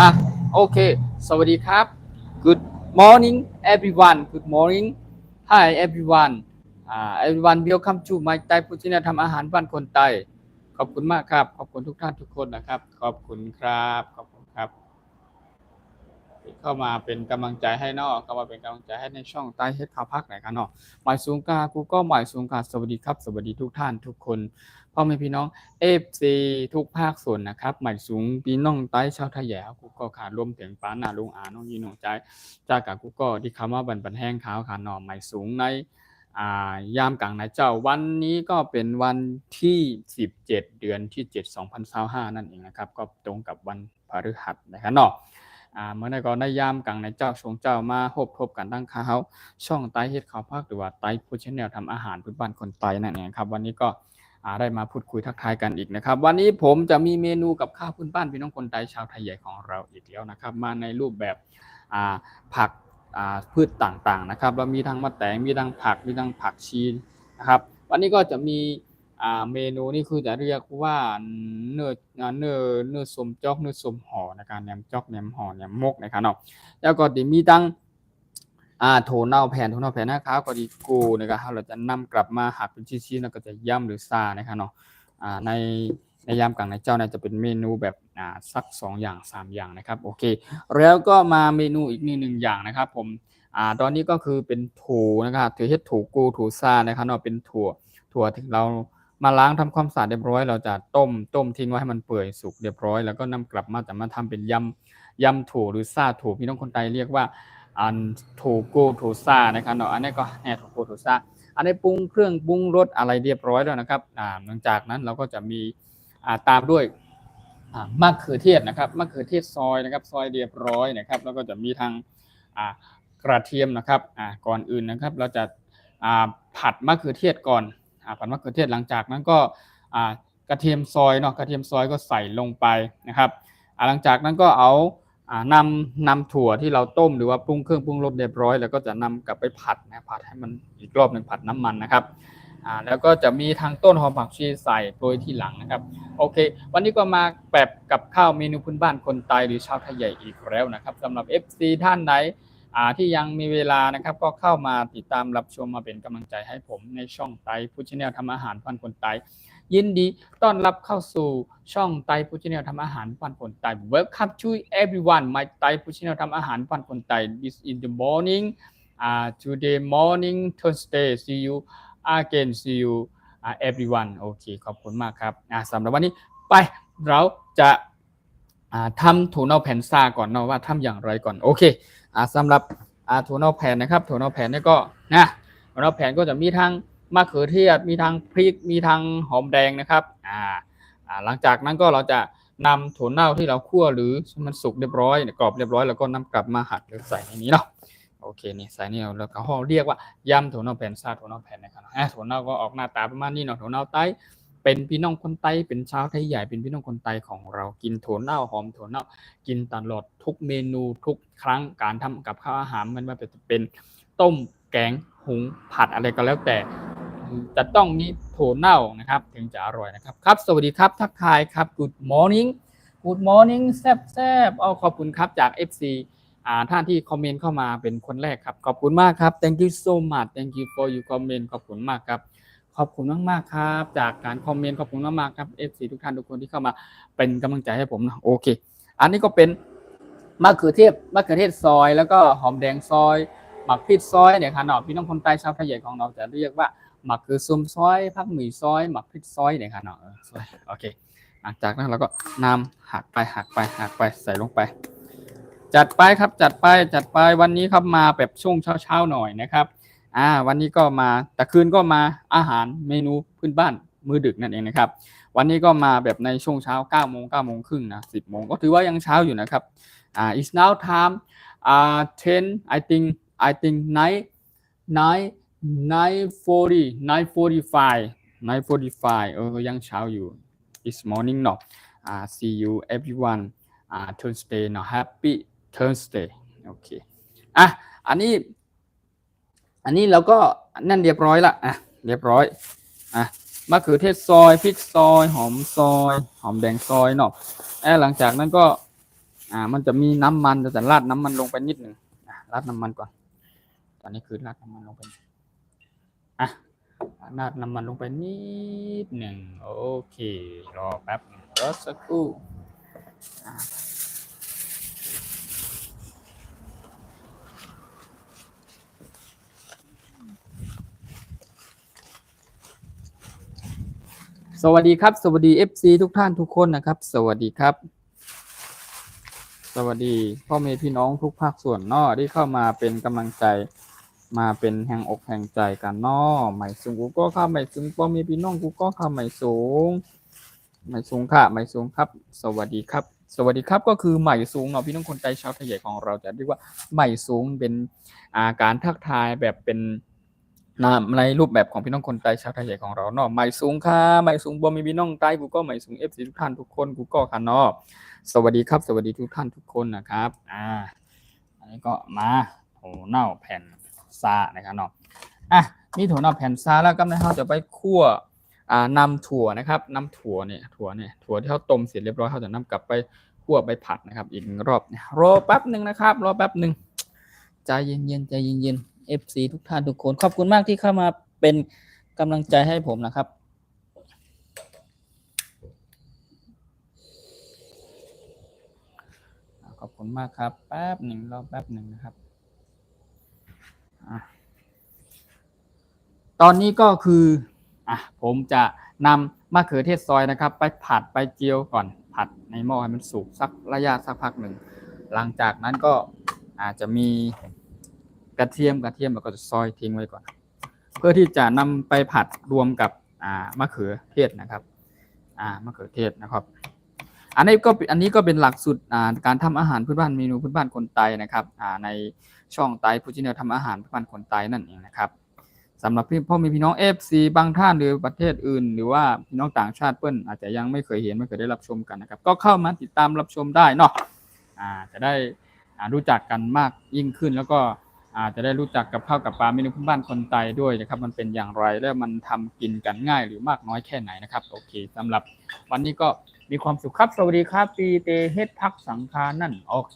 อ่ะโอเคสวัสดีครับ Good morning everyone Good morning Hi everyone everyone welcome to my Thai Food Channel ทำอาหารบ้านคนไทยขอบคุณมากครับขอบคุณทุกท่านทุกคนนะครับขอบคุณครับขอบคุณครับเข้ามาเป็นกำลังใจให้นอกเข้ามาเป็นกำลังใจให้ในช่องใต้เฮ็ดข่าวพักไหนกันเนาะหมายสูงกากูก็หมายสูงกาสวัสดีครับสวัสดีทุกท่านทุกคนพ่อแม่พี่น้องFCทุกภาคส่วนนะครับหมายสูงพี่น้องใต้ชาวไทยแย่กูก็ขาดรวมถึงป้าหน้าลุงอาน้องยีน้องใจจากกับกูก็ที่คำว่าบันแห้งขาวขาหน่อหมายสูงในยามกลางนายเจ้าวันนี้ก็เป็นวันที่17เดือนที่7 2025นั่นเองนะครับก็ตรงกับวันพฤหัสนะครับเนาะเมื่อในก่อนได้ยามกลางในเจ้าชงเจ้ามาพบกันตั้งข้าวช่องไต้เฮ็ดข่าวภาคหรือว่าไต้ฟู้ดชาแนลทำอาหารพื้นบ้านคนไต้นั่นเองครับวันนี้ก็ได้มาพูดคุยทักทายกันอีกนะครับวันนี้ผมจะมีเมนูกับข้าวพื้นบ้านพี่น้องคนไต้ชาวไทยใหญ่ของเราอีกแล้วนะครับมาในรูปแบบผักพืชต่างๆนะครับเรามีทั้งมะแตงมีทั้งผักมีทั้งผักชีนะครับวันนี้ก็จะมีเมนูนี่คือจะเรียกว่าเนื้อส้มจอกเนื้อส้มห่อนะครับแหนมจอกแหนมห่อแหนมมกนะครับเนาะแล้วก็จะมีตั้งโถเน่าแผ่นนะครับก็ดีกูนะครับเราจะนำกลับมาหักเป็นชิ้นๆแล้วก็จะย่ำหรือซานะครับเนาะในยามกลางในเจ้าเนี่ยจะเป็นเมนูแบบสัก2อย่าง3อย่างนะครับโอเคแล้วก็มาเมนูอีก1อย่างนะครับผมตอนนี้ก็คือเป็นถั่วนะครับถือเฮ็ดถั่วกูถั่วซานะครับเนาะเป็นถั่วที่เรามาล้างทำความสะอาดเรียบร้อยเราจะต้มทิ้งไว้ให้มันเปื่อยสุกเรียบร้อยแล้วก็นำกลับมาจะมาทำเป็นยำถั่วหรือซาถั่วพี่น้องคนไทยเรียกว่าถั่วกูถั่วซานะครับเนาะอันนี้ก็ถั่วกูถั่วซาอันนี้ปรุงเครื่องปรุงรสอะไรเรียบร้อยแล้วนะครับหลังจากนั้นเราก็จะมีตามด้วยมะเขือเทศนะครับมะเขือเทศซอยนะครับซอยเรียบร้อยนะครับแล้วก็จะมีทางกระเทียมนะครับก่อนอื่นนะครับเราจะผัดมะเขือเทศก่อนผัดมะเขือเทศหลังจากนั้นก็กระเทียมซอยเนาะกระเทียมซอยก็ใส่ลงไปนะครับหลังจากนั้นก็เอานำถั่วที่เราต้มหรือว่าปรุงเครื่องปรุงรสเรียบร้อยแล้วก็จะนำกลับไปผัดให้มันอีกรอบหนึ่งผัดน้ำมันนะครับแล้วก็จะมีทางต้นหอมผักชีใส่โรยที่หลังนะครับโอเควันนี้ก็มาแบบกับข้าวเมนูพื้นบ้านคนไทยหรือชาวไทยใหญ่อีกแล้วนะครับสำหรับ FC ท่านไหนที่ยังมีเวลานะครับก็เข้ามาติดตามรับชมมาเป็นกำลังใจให้ผมในช่องไต้ฟู้ดชาแนลทำอาหารบ้านคนไทยยินดีต้อนรับเข้าสู่ช่องไต้ฟู้ดชาแนลทำอาหารบ้านคนไทย Welcome to everyone my Thai Food Channel ทำอาหารบ้านคนไทย This is the morning today morning Thursday see you again see you everyone โอเคขอบคุณมากครับสำหรับวันนี้ไปเราจะทำถั่วเน่าแผ่นซาก่อนเนาะว่าทำอย่างไรก่อนโอเคสำหรับถั่วเน่าแผ่นนะครับถั่วเน่าแผ่นนี่ก็ถั่วเน่าแผ่นก็จะมีทั้งมะเขือเทศมีทั้งพริกมีทั้งหอมแดงนะครับหลังจากนั้นก็เราจะนำถั่วเน่าที่เราคั่วหรือมันสุกเรียบร้อยกรอบเรียบร้อยแล้วก็นำกลับมาหั่นหรือใส่ในนี้เนาะโอเคนี่ใส่นี่แล้วก็เรียกว่ายำถั่วเน่าแผ่นซาถั่วเน่าแผ่นนะครับถั่วเน่าก็ออกหน้าตาประมาณนี้เนาะถั่วเน่าไต้เป็นพี่น้องคนไต้เป็นชาวไทยใหญ่เป็นพี่น้องคนไต้ของเรากินถั่วเน่าหอมถั่วเน่ากินตลอดทุกเมนูทุกครั้งการทำกับข้าวอาหารมันจะเป็นต้มแกงหุงผัดอะไรก็แล้วแต่จะต้องมีถั่วเน่านะครับถึงจะอร่อยนะครับครับสวัสดีครับทักทายครับ Good morning Good morning แซ่บขอบคุณครับจาก FC ท่านที่คอมเมนต์เข้ามาเป็นคนแรกครับขอบคุณมากครับ Thank you so much Thank you for your comment ขอบคุณมากครับขอบคุณมากๆครับจากการคอมเมนต์ขอบคุณมากๆครับ FC ทุกท่านทุกคนที่เข้ามาเป็นกำลังใจให้ผมนะโอเคอันนี้ก็เป็นมะเขือเทศซอยแล้วก็หอมแดงซอยหมักพริกซอยเนี่ยค่ะเนาะพี่น้องคนใต้ชาวไทยใหญ่ของเราจะเรียกว่าหมักคือซุมซอยผักหมี่ซอยหมักพริกซอยเนี่ยค่ะเนาะซอยโอเคหลังจากนั้นเราก็นำหักไปใส่ลงไปจัดไปครับจัดไปวันนี้ครับมาแบบช่วงเช้าหน่อยนะครับวันนี้ก็มาแต่คืนก็มาอาหารเมนูพื้นบ้านมื้อดึกนั่นเองนะครับวันนี้ก็มาแบบในช่วงเช้า9 โมงครึ่งนะ10 โมงก็ถือว่ายังเช้าอยู่นะครับit's now time 10 I think 9:45ยังเช้าอยู่ it's morning เนาะsee you everyone Thursday เนาะ happy Thursday โอเคอันนี้เราก็นั่นเรียบร้อยละเรียบร้อยมะเขือเทศซอยพริกซอยหอมซอยหอมแดงซอยเนาะหลังจากนั้นก็ มันจะมีน้ำมันแต่ราดน้ำมันลงไปนิดหนึ่งราดน้ำมันก่อนตอนนี้คือราดน้ำมันลงไปราดน้ำมันลงไปนิดหนึ่งโอเครอแป๊บรอสักครู่สวัสดีครับสวัสดี FC ทุกท่านทุกคนนะครับสวัสดีครับสวัสดีพ่อแม่พี่น้องทุกภาคส่วนที่เข้ามาเป็นกำลังใจมาเป็นแห่งอกแห่งใจกันใหม่สูงกูก็เข้าใหม่สูงพ่อแม่พี่น้องกูก็เข้าใหม่สูงค่ะใหม่สูงครับสวัสดีครับสวัสดีครับก็คือใหม่สูงพี่น้องคนใจชาวไทยใหญ่ของเราจะเรียกว่าใหม่สูงเป็นการทักทายแบบเป็นในรูปแบบของพี่น้องคนใต้ชาวไทยใหญ่ของเราใหม่สูงค่ะใหม่สูงบ่มีพี่น้องใต้กูก็ใหม่สูง FC ทุกท่านทุกคนกูก็ค่ะสวัสดีครับสวัสดีทุกท่านทุกคนนะครับอันนี้ก็มาโถเน่าแผ่นซานะครับนี่โถเน่าแผ่นซาแล้วก็เราจะไปคั่วนำถั่วนะครับนำถั่วที่เขาต้มเสร็จเรียบร้อยเขาจะนำกลับไปคั่วไปผัดนะครับอีกรอบรอแป๊บนึงนะครับรอแป๊บนึงใจเย็นๆใจเย็นๆFC ทุกท่านทุกคนขอบคุณมากที่เข้ามาเป็นกำลังใจให้ผมนะครับขอบคุณมากครับแป๊บหนึ่งรอแป๊บหนึ่งนะครับตอนนี้ก็คือผมจะนำมะเขือเทศซอยนะครับไปผัดไปเจียวก่อนผัดในหม้อให้มันสุกสักระยะสักพักหนึ่งหลังจากนั้นก็อาจจะมีกระเทียมแล้วก็จะซอยทิ้งไว้ก่อนเพื่อที่จะนำไปผัดรวมกับมะเขือเทศนะครับมะเขือเทศนะครับอันนี้ก็เป็นหลักสูตรการทำอาหารพื้นบ้านเมนูพื้นบ้านคนไต้นะครับในช่องไต้ผู้ที่ทำอาหารพื้นบ้านคนไต้นั่นเองนะครับสำหรับพ่อมีพี่น้อง FC บางท่านหรือประเทศอื่นหรือว่าพี่น้องต่างชาติเปิ้ลอาจจะยังไม่เคยเห็นไม่เคยได้รับชมกันนะครับก็เข้ามาติดตามรับชมได้จะได้รู้จักกันมากยิ่งขึ้นแล้วก็จะได้รู้จักกับข้าวกับปลาเมนูพื้นบ้านคนไต้ด้วยนะครับมันเป็นอย่างไรและมันทำกินกันง่ายหรือมากน้อยแค่ไหนนะครับโอเคสำหรับวันนี้ก็มีความสุขครับสวัสดีครับปีเตเฮ็ดพักสังคานั่นโอเค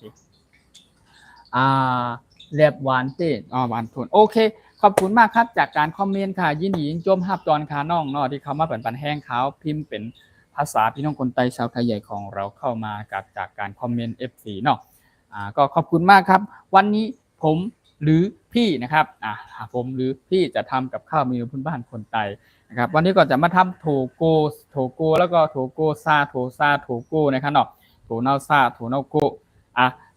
แลบหวานเต้หวานทนโอเคขอบคุณมากครับจากการคอมเมนต์ค่ะยินดียิ่งจมฮับตอนคาน้องที่เขามาปันแห้งขาวพิมพ์เป็นภาษาพี่น้องคนไต้ชาวไทยใหญ่ของเราเข้ามาจากการคอมเมนต์ FC ก็ขอบคุณมากครับวันนี้ผมหรือพี่นะครับผมหรือพี่จะทำกับข้าวเมนูพื้นบ้านคนไต้นะครับวันนี้ก็จะมาทำโถโกแล้วก็โถโกซาโถโกนะครับโถเน่าซาโถเน่าโก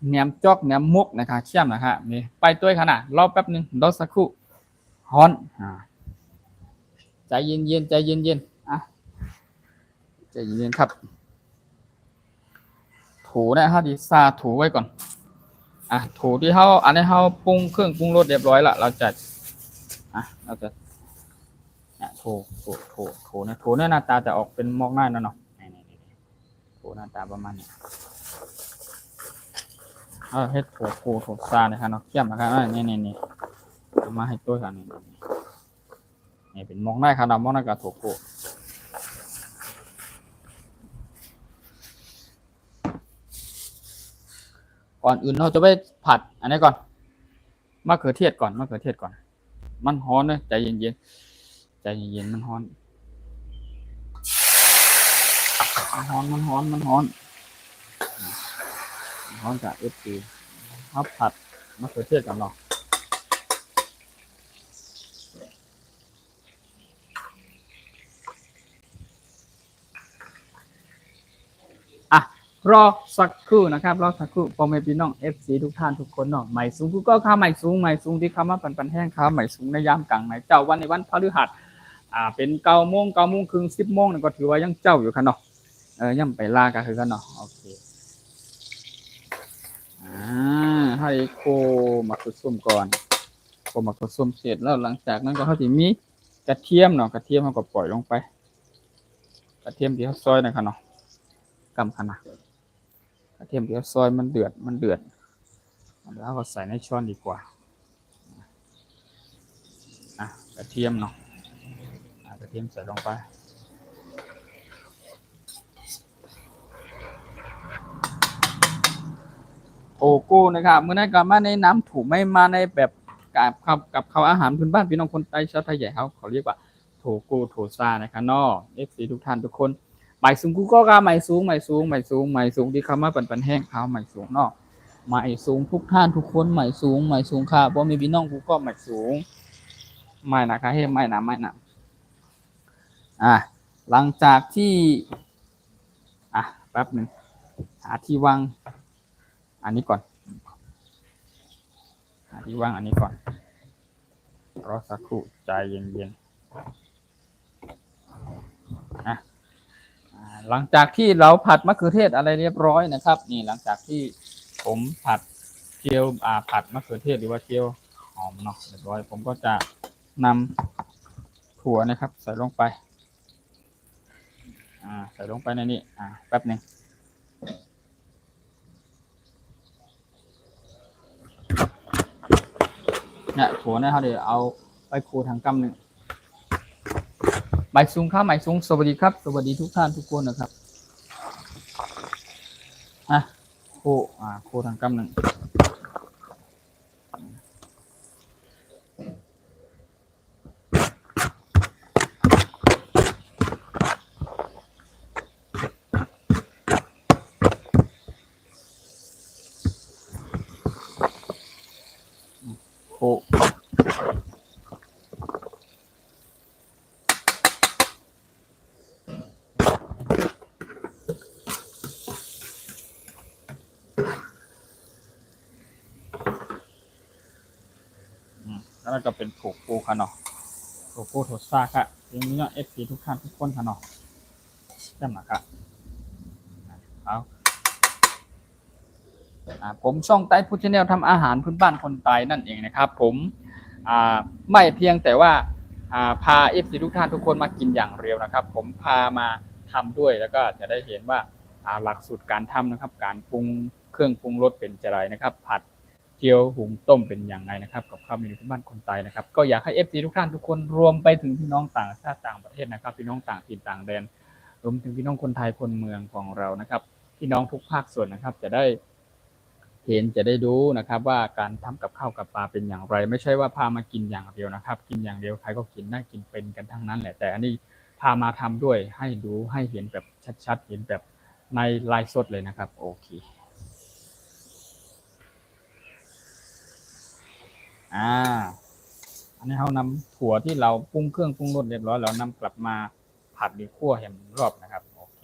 แหนมจอกแหนมมุกนะครับเชี่ยมนะครับนี่ไปด้วยขนาดรอแป๊บนึงรอสักครู่ฮ้อนใจเย็นใจเย็นใจเย็นครับถูนะครับดีซาถูไว้ก่อนถูที่เขาอันนี้เขาปรุงเครื่องปรุงรสเรียบร้อยละเราจะถูนะถูเนี่ยหน้าตาจะออกเป็นมอกหน้าเนาะถูหน้าตาประมาณนี้เฮ็ดถูซานะครับเนาะเขี้ยมนะครับนี่เอามาให้ตัวกันนี่เป็นมองได้ครับมองได้กับถูก่อนอื่นเราจะไปผัดอันนี้ก่อนมะเขือเทศก่อนมันฮ้อนนะใจเย็นมันฮ้อนจากFCเขาผัดมะเขือเทศกันเนาะรอสักครู่นะครับรอสักครู่พ่อแม่พี่น้อง FC ทุกท่านทุกคนใหม่สูงก็ข้าวใหม่สูงที่เข้ามาปันแห้งข้าวใหม่สูงในยามกลางไหนเจ้าวันในวันพฤหัสเป็น9 โมงครึ่ง10 โมงก็ถือว่ายังเจ้าอยู่ค่ะเนาะยังไปลากันคือกันเนาะโอเคให้โคหมักส้มก่อนโคหมักส้มเสร็จแล้วหลังจากนั้นก็เขาจะมีกระเทียมเนาะกระเทียมเขาก็ปล่อยลงไปกระเทียมที่เขาซอยนะคะเนาะกำขนาดกระเทียมเดี๋ยวซอยมันเดือดแล้วก็ใส่ในช้อนดีกว่ากระเทียมเนาะกระเทียมใส่ลงไป โก้นะครับเมื่อนั้นก็มาในน้ำถูไม่มาในแบบกับเขาอาหารพื้นบ้านพี่น้องคนใต้ชาวไทยใหญ่เขาเรียกว่าโถโก้โถซานะครับเนาะ FC ทุกท่านทุกคนหมายสูงกูก็หมายสูงที่เขามาปันแห้งเขาหมายสูงเนาะหมายสูงทุกท่านทุกคนหมายสูงค่ะเพราะมีพี่น้องกูก็หมายสูงไม่นะคะเฮ้ไม่นะหลังจากที่แป๊บหนึ่งหาที่วางอันนี้ก่อนหาที่วางอันนี้ก่อนรอสักครู่ใจเย็นหลังจากที่เราผัดมะเขือเทศอะไรเรียบร้อยนะครับนี่หลังจากที่ผมผัดเจียวผัดมะเขือเทศหรือว่าเจียวหอมเนาะเรียบร้อยผมก็จะนำถั่วนะครับใส่ลงไปใส่ลงไปในนี้แป๊บหนึ่งเนี่ยถั่วนะครับเดี๋ยวเอาไปโขลกทางกำหนึ่งหมายสูงครับหมายสูงสวัสดีครับสวัสดีทุกท่านทุกคนนะครับโคทางกำหนึ่งโคแล้วก็เป็นโถโก้ค่ะเนาะโถโก้โถซ่าค่ะอย่างนี้เนาะ FC ทุกท่านทุกคนค่ะเนาะจำนะครับเอาผมช่องไต้พุทธแนลทำอาหารพื้นบ้านคนไทยนั่นเองนะครับผมไม่เพียงแต่ว่าพา FC ทุกท่านทุกคนมากินอย่างเดียวนะครับผมพามาทำด้วยแล้วก็จะได้เห็นว่าหลักสูตรการทำนะครับการปรุงเครื่องปรุงรสเป็นจะไรนะครับผัดเจียวหุงต้มเป็นอย่างไรนะครับกับข้าวเมนูพื้นบ้านคนไทยนะครับก็อยากให้ FC ทุกท่านทุกคนรวมไปถึงพี่น้องต่างชาติต่างประเทศนะครับพี่น้องต่างถิ่นต่างแดนรวมถึงพี่น้องคนไทยคนเมืองของเรานะครับพี่น้องทุกภาคส่วนนะครับจะได้เห็นจะได้ดูนะครับว่าการทำกับข้าวกับปลาเป็นอย่างไรไม่ใช่ว่าพามากินอย่างเดียวนะครับกินอย่างเดียวใครก็กินได้กินเป็นกันทั้งนั้นแหละแต่อันนี้พามาทำด้วยให้ดูให้เห็นแบบชัดๆเห็นแบบในไลฟ์สดเลยนะครับโอเคอันนี้เรานำถั่วที่เราปรุงเครื่องปรุงรสเรียบร้อยแล้วนำกลับมาผัดหรือคั่วให้มันรอบนะครับโอเค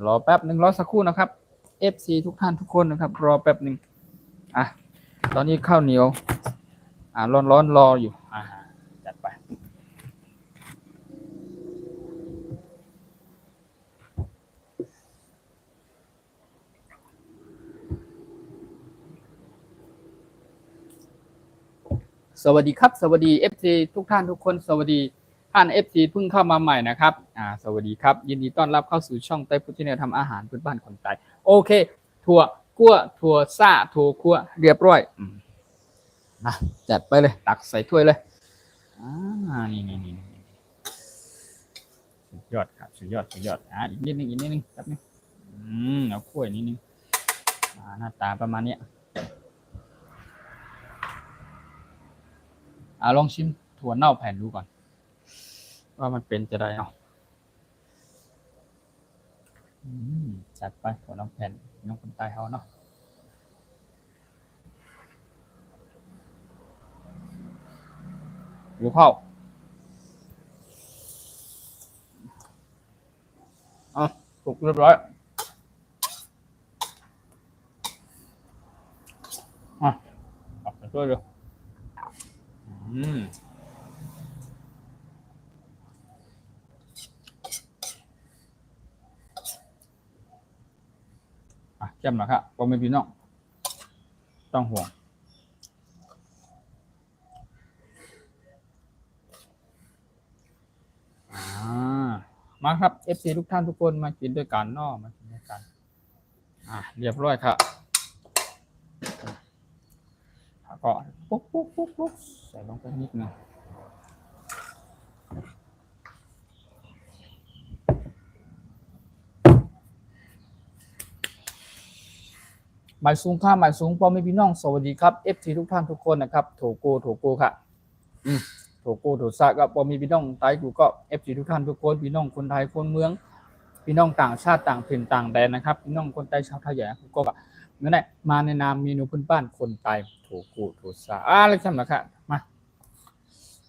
รอแป๊บหนึ่งรอสักครู่นะครับ FC ทุกท่านทุกคนนะครับรอแป๊บหนึ่งตอนนี้ข้าวเหนียวร้อนรออยู่จัดไปสวัสดีครับสวัสดี FC ทุกท่านทุกคนสวัสดีท่าน FC เพิ่งเข้ามาใหม่นะครับสวัสดีครับยินดีต้อนรับเข้าสู่ช่องไต้พุทธแนลทำอาหารพื้นบ้านคนไทยโอเคถั่วคั่วถั่วซ่าถั่วคั่วเรียบร้อยจัดไปเลยตักใส่ถ้วยเลยนี่สุดยอดครับสุดยอดอีกนิดนึงครับนี่เอาคั่วนิดนึงหน้าตาประมาณนี้ลองชิมถั่วเน่าแผ่นดูก่อนว่ามันเป็นจะได้เนาะจัดไปถั่วเน่าแผ่นน้องคนใต้เขาเนาะหรือข้าวสุกเรียบร้อยออกไปช่วยเลยเข้มหน่อยครับผมไม่พี่น้องต้องห่วงมาครับ FC ทุกท่านทุกคนมากินด้วยกันเนาะมากินด้วยกันเรียบร้อยครับก็ปุ๊บใส่ลงไปนิดนึง หมายสูงข้าหมายสูงพ่อแม่พี่น้องสวัสดีครับเอฟซีทุกท่านทุกคนนะครับโถโกค่ะโถโกโถซากับพ่อแม่พี่น้องไทยกูก็เอฟซีทุกท่านทุกคนพี่น้องคนไทยคนเมืองพี่น้องต่างชาติต่างถิ่นต่างแดนนะครับพี่น้องคนไทยชาวไทยใหญ่กูก็นั่นแหละมาในนามเมนูพื้นบ้านคนไทยโถโกโถซาอะไรใช่ไหมครับมา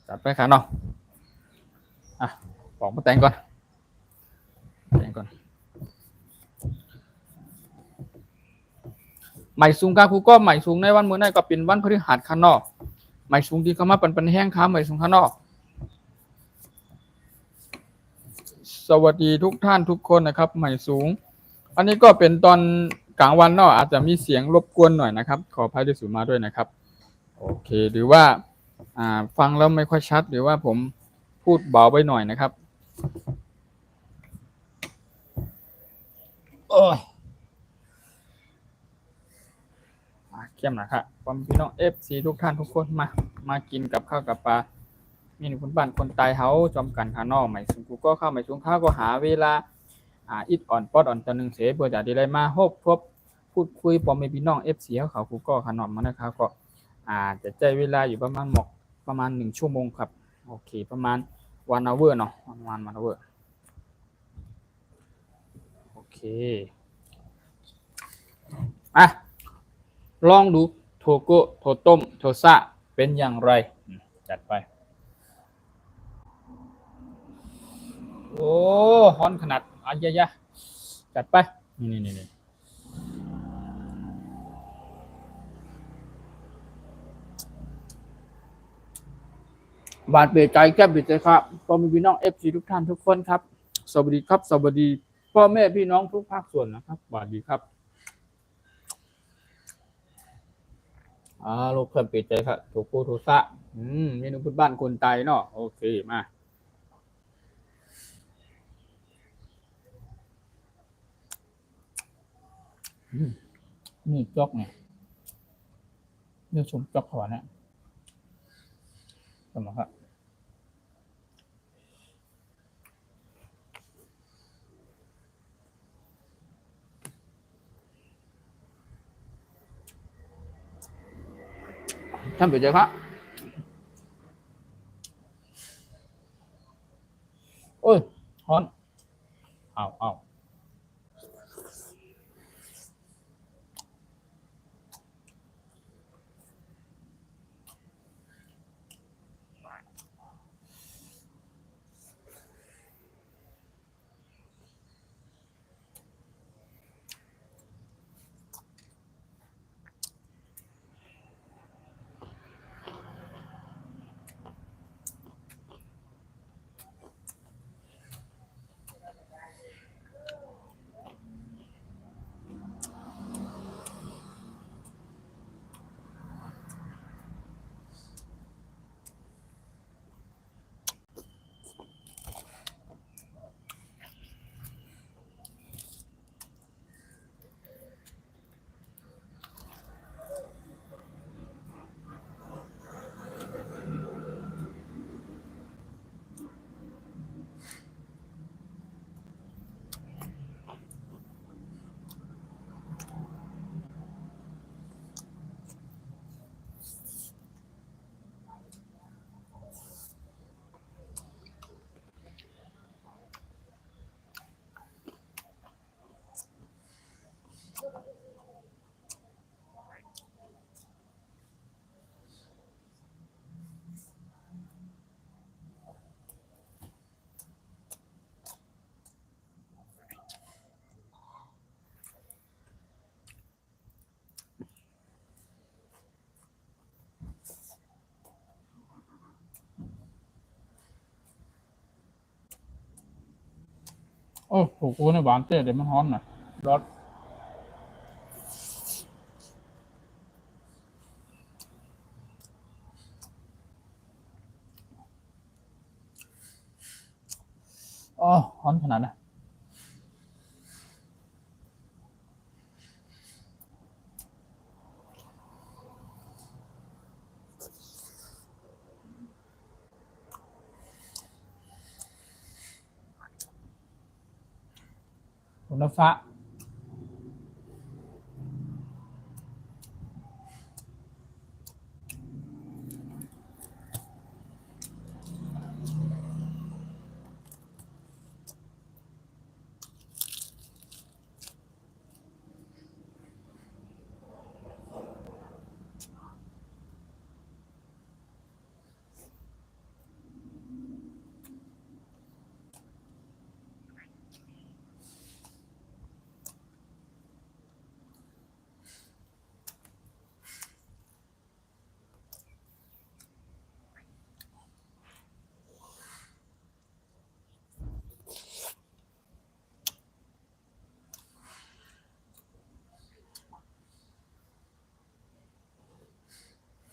จัดไปค่ะน้องปอกมาแต่งก่อนหมายสูงกาคูก็หมายสูงในวันเมื่อไหร่ก็เป็นวันพฤหัสข้างนอกหมายสูงที่เขามาเป็นแห้งค้าหมายสูงข้างนอกสวัสดีทุกท่านทุกคนนะครับหมายสูงอันนี้ก็เป็นตอนกลางวันเนาะอาจจะมีเสียงรบกวนหน่อยนะครับขออภัยด้วยสูมาด้วยนะครับโอเคหรือว่าฟังแล้วไม่ค่อยชัดหรือว่าผมพูดเบาไปหน่อยนะครับเข้มนะครับความพี่น้อง FC ทุกท่านทุกคนมากินกับข้าวกับปลามีคนบ้านคนตายเฮาจอมกันข้างนอกใหม่สูงกูก็เข้าใหม่สูงข้าวก็หาเวลาอิดอ่อนปอดอ่อนตะนึงเสเพื่อจะได้มาพบพูดคุยปอมพี่น้อง FC เขากูก็ข้างนอกมานะครับก็จะใจเวลาอยู่ประมาณ1 ชั่วโมงครับโอเคประมาณ1 hour เนาะประมาณ1 hour โอเคลองดูโทโกโทต้มโทซะเป็นอย่างไรจัดไปโอ้ฮอนขนาดยะจัดไปนี่บาดเบใจแก้บิดใจครับพ่อแม่พี่น้อง FC ทุกท่านทุกคนครับสวัสดีครับสวัสดีพ่อแม่พี่น้องทุกภาคส่วนนะครับสวัสดีครับลูกเพิ่มปิดใจครับโทโกโทซะเมนูพื้นบ้านคนไทยเนาะโอเคมานี่จอกเนี่ยเนื้อชมจอกขวานเนี่ยสมครับท่านเปิดใจครับโอ้ยฮอนเอาโอ้โหกูในหวานเต้เดี๋ยวมันฮอนหน่อยรสฮอนขนาดนะคุณฟ้า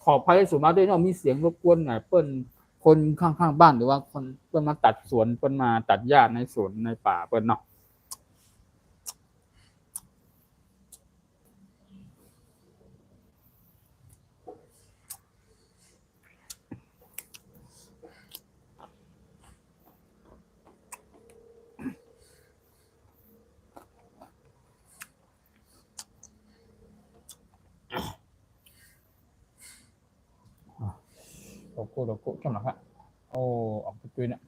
ขออภัยสูงมากด้วยเนาะมีเสียงรบกวนหน่อยเปิ้นคนข้างๆบ้านหรือว่าคนเปิ้นมาตัดสวนเปิ้นมาตัดหญ้าในสวนในป่าเปิ้นเนาะโลโก้จังหวะครับโอ้ออกไปด้วยเนี่ย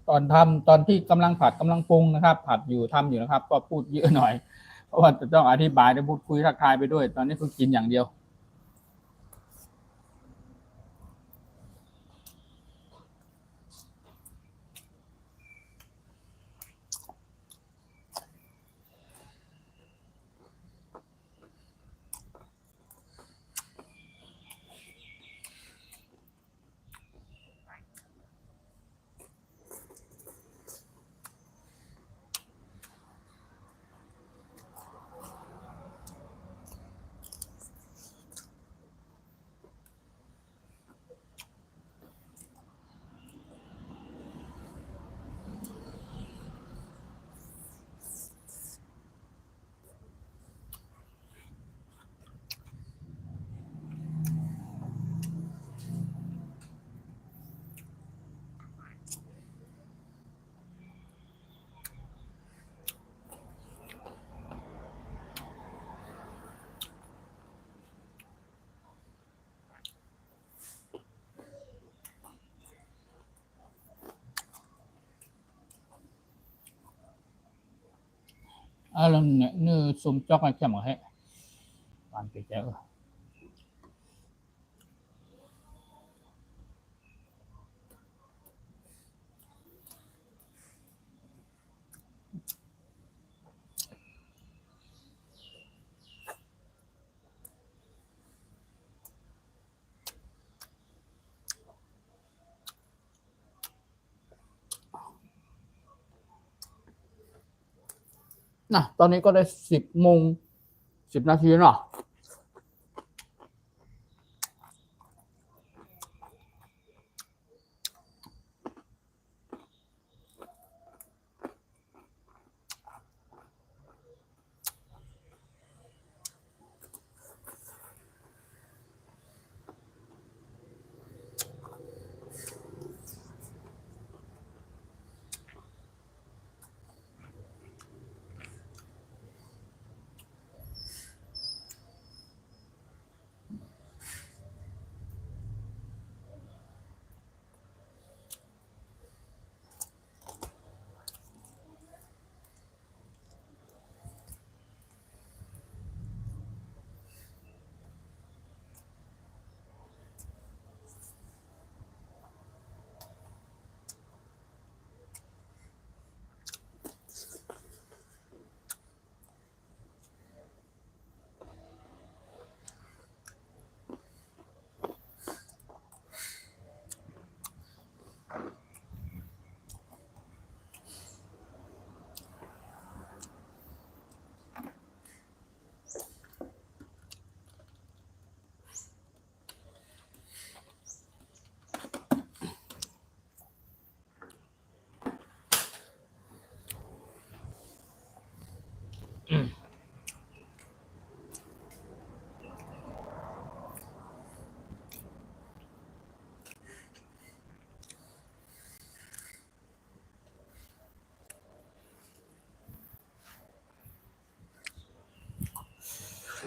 ตอนที่กำลังผัดกำลังปรุงนะครับผัดอยู่ทำอยู่นะครับก็พูดเยอะหน่อยเพราะว่าจะต้องอธิบายและพูดคุยทักทายไปด้วยตอนนี้เพิ่งกินอย่างเดียวแล้วเนี่ยเนื้อซุมจอกเข้มเหรอฮะหวานไปเจ้านะตอนนี้ก็ได้10 โมง 10 นาทีเนาะ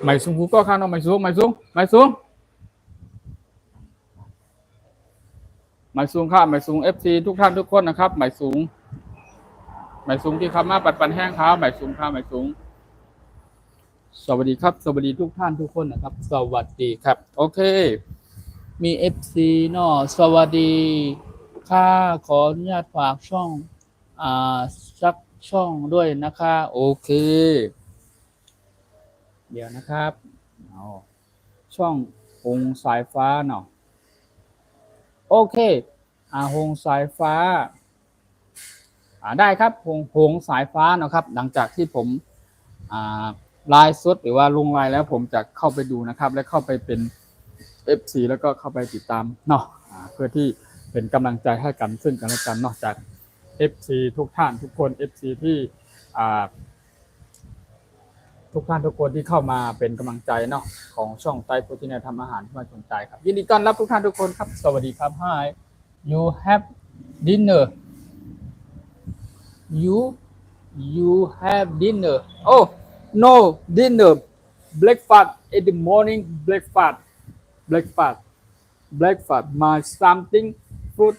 หมายสูงกูก็ข้างนอกหมายสูงหมายสูงหมายสูงหมายสูงครับหมายสูง FC ทุกท่านทุกคนนะครับหมายสูงหมายสูงที่คำมาปัดปันแห้งครับหมายสูงครับหมายสูงสวัสดีครับสวัสดีทุกท่านทุกคนนะครับสวัสดีครับโอเคมี FC เนาะสวัสดีค่ะขออนุญาตฝากช่องสักช่องด้วยนะคะโอเคเดี๋ยวนะครับเอาช่องหงสายฟ้าเนาะโอเคหงสายฟ้าได้ครับหงสายฟ้าเนาะครับหลังจากที่ผมไลฟ์สดหรือว่าลงไลน์แล้วผมจะเข้าไปดูนะครับและเข้าไปเป็น FC แล้วก็เข้าไปติดตามเนาะเพื่อที่เป็นกำลังใจให้กันซึ่งกันและกันนอกจาก FC ทุกท่านทุกคน FC ที่ทุกท่านทุกคนที่เข้ามาเป็นกำลังใจเนาะของช่องไต้พุทธินทำอาหารที่มาสนใจครับยินดีต้อนรับทุกท่านทุกคนครับสวัสดีครับ Hi you have dinner you have dinner oh no dinner breakfast in the morning breakfast my something fruit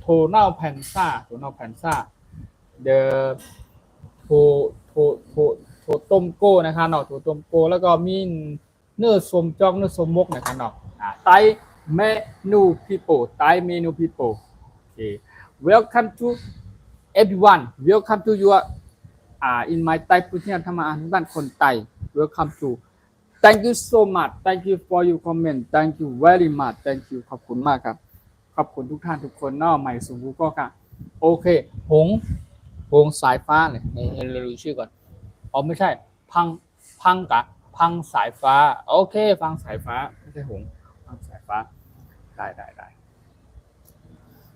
tonal panza the โทโทต้มโก้นะครับเนาะโทต้มโก้แล้วก็มีเนื้อสมจอกเนื้อสมมกนะครับเนาะไตเมนู people ไตเมนู people โอเค welcome to everyone welcome to your in my Thai พุทธินธรรมอาหารบ้านคนไทย welcome to thank you so much thank you for your comment thank you very much thank you ขอบคุณมากครับขอบคุณทุกท่านทุกคนเนาะใหม่สูงกูก็ค่ะโอเคหงสายฟ้าเลยให้เราดูชื่อก่อนไม่ใช่พังสายฟ้าโอเคพังสายฟ้าไม่ใช่หงพังสายฟ้าได้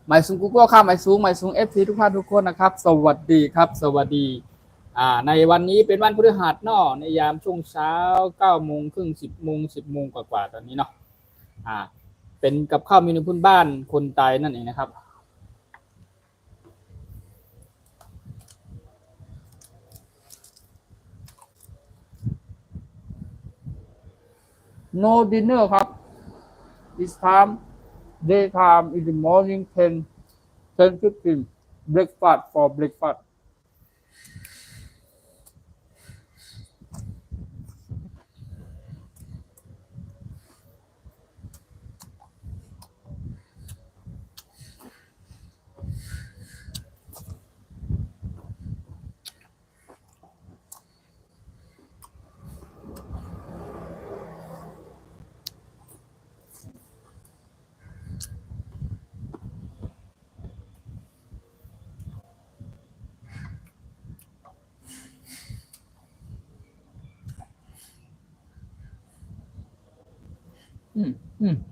หมายสูงกูก็ค่ะหมายสูง FC ทุกท่านทุกคนนะครับสวัสดีครับสวัสดีในวันนี้เป็นวันพฤหัสเนาะในยามช่วงเช้า9 โมงครึ่ง10 โมงกว่าตอนนี้เนาะเป็นกับข้าวเมนูพื้นบ้านคนไทยนั่นเองนะครับNo dinner ครับ this time daytime in the morning 10:15 breakfast for breakfast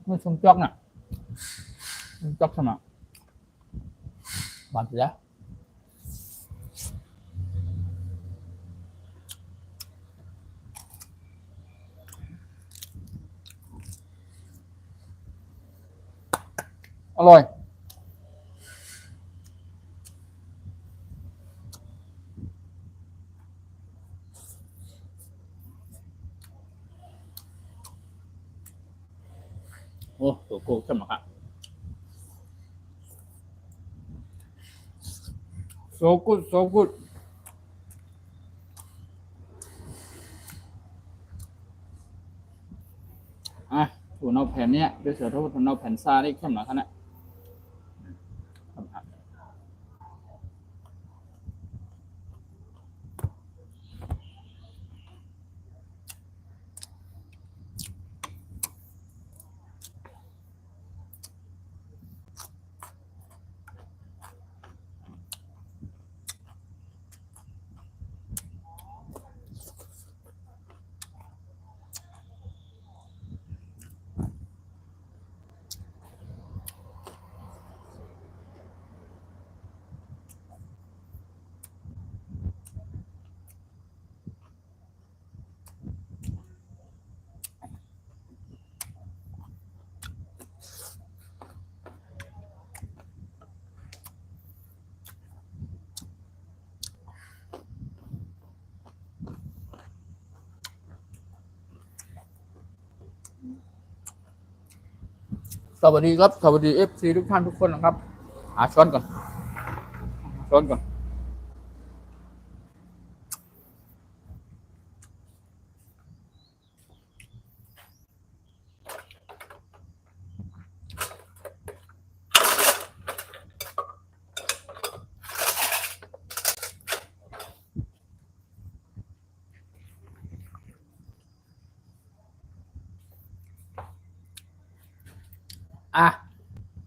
มันสมจอกน่ะสมจอกสมัครหวานเสียอร่อยโอ้ตัวโก้สมัครso good so good ถั่วเน่าแผ่นเนี้ยโดยเฉพาะถั่วเน่าแผ่นซาได้เข้มหน่อยครับนะ สวัสดีครับสวัสดีFC ทุกท่านทุกคนนะครับหาช้อนก่อนช้อนก่อน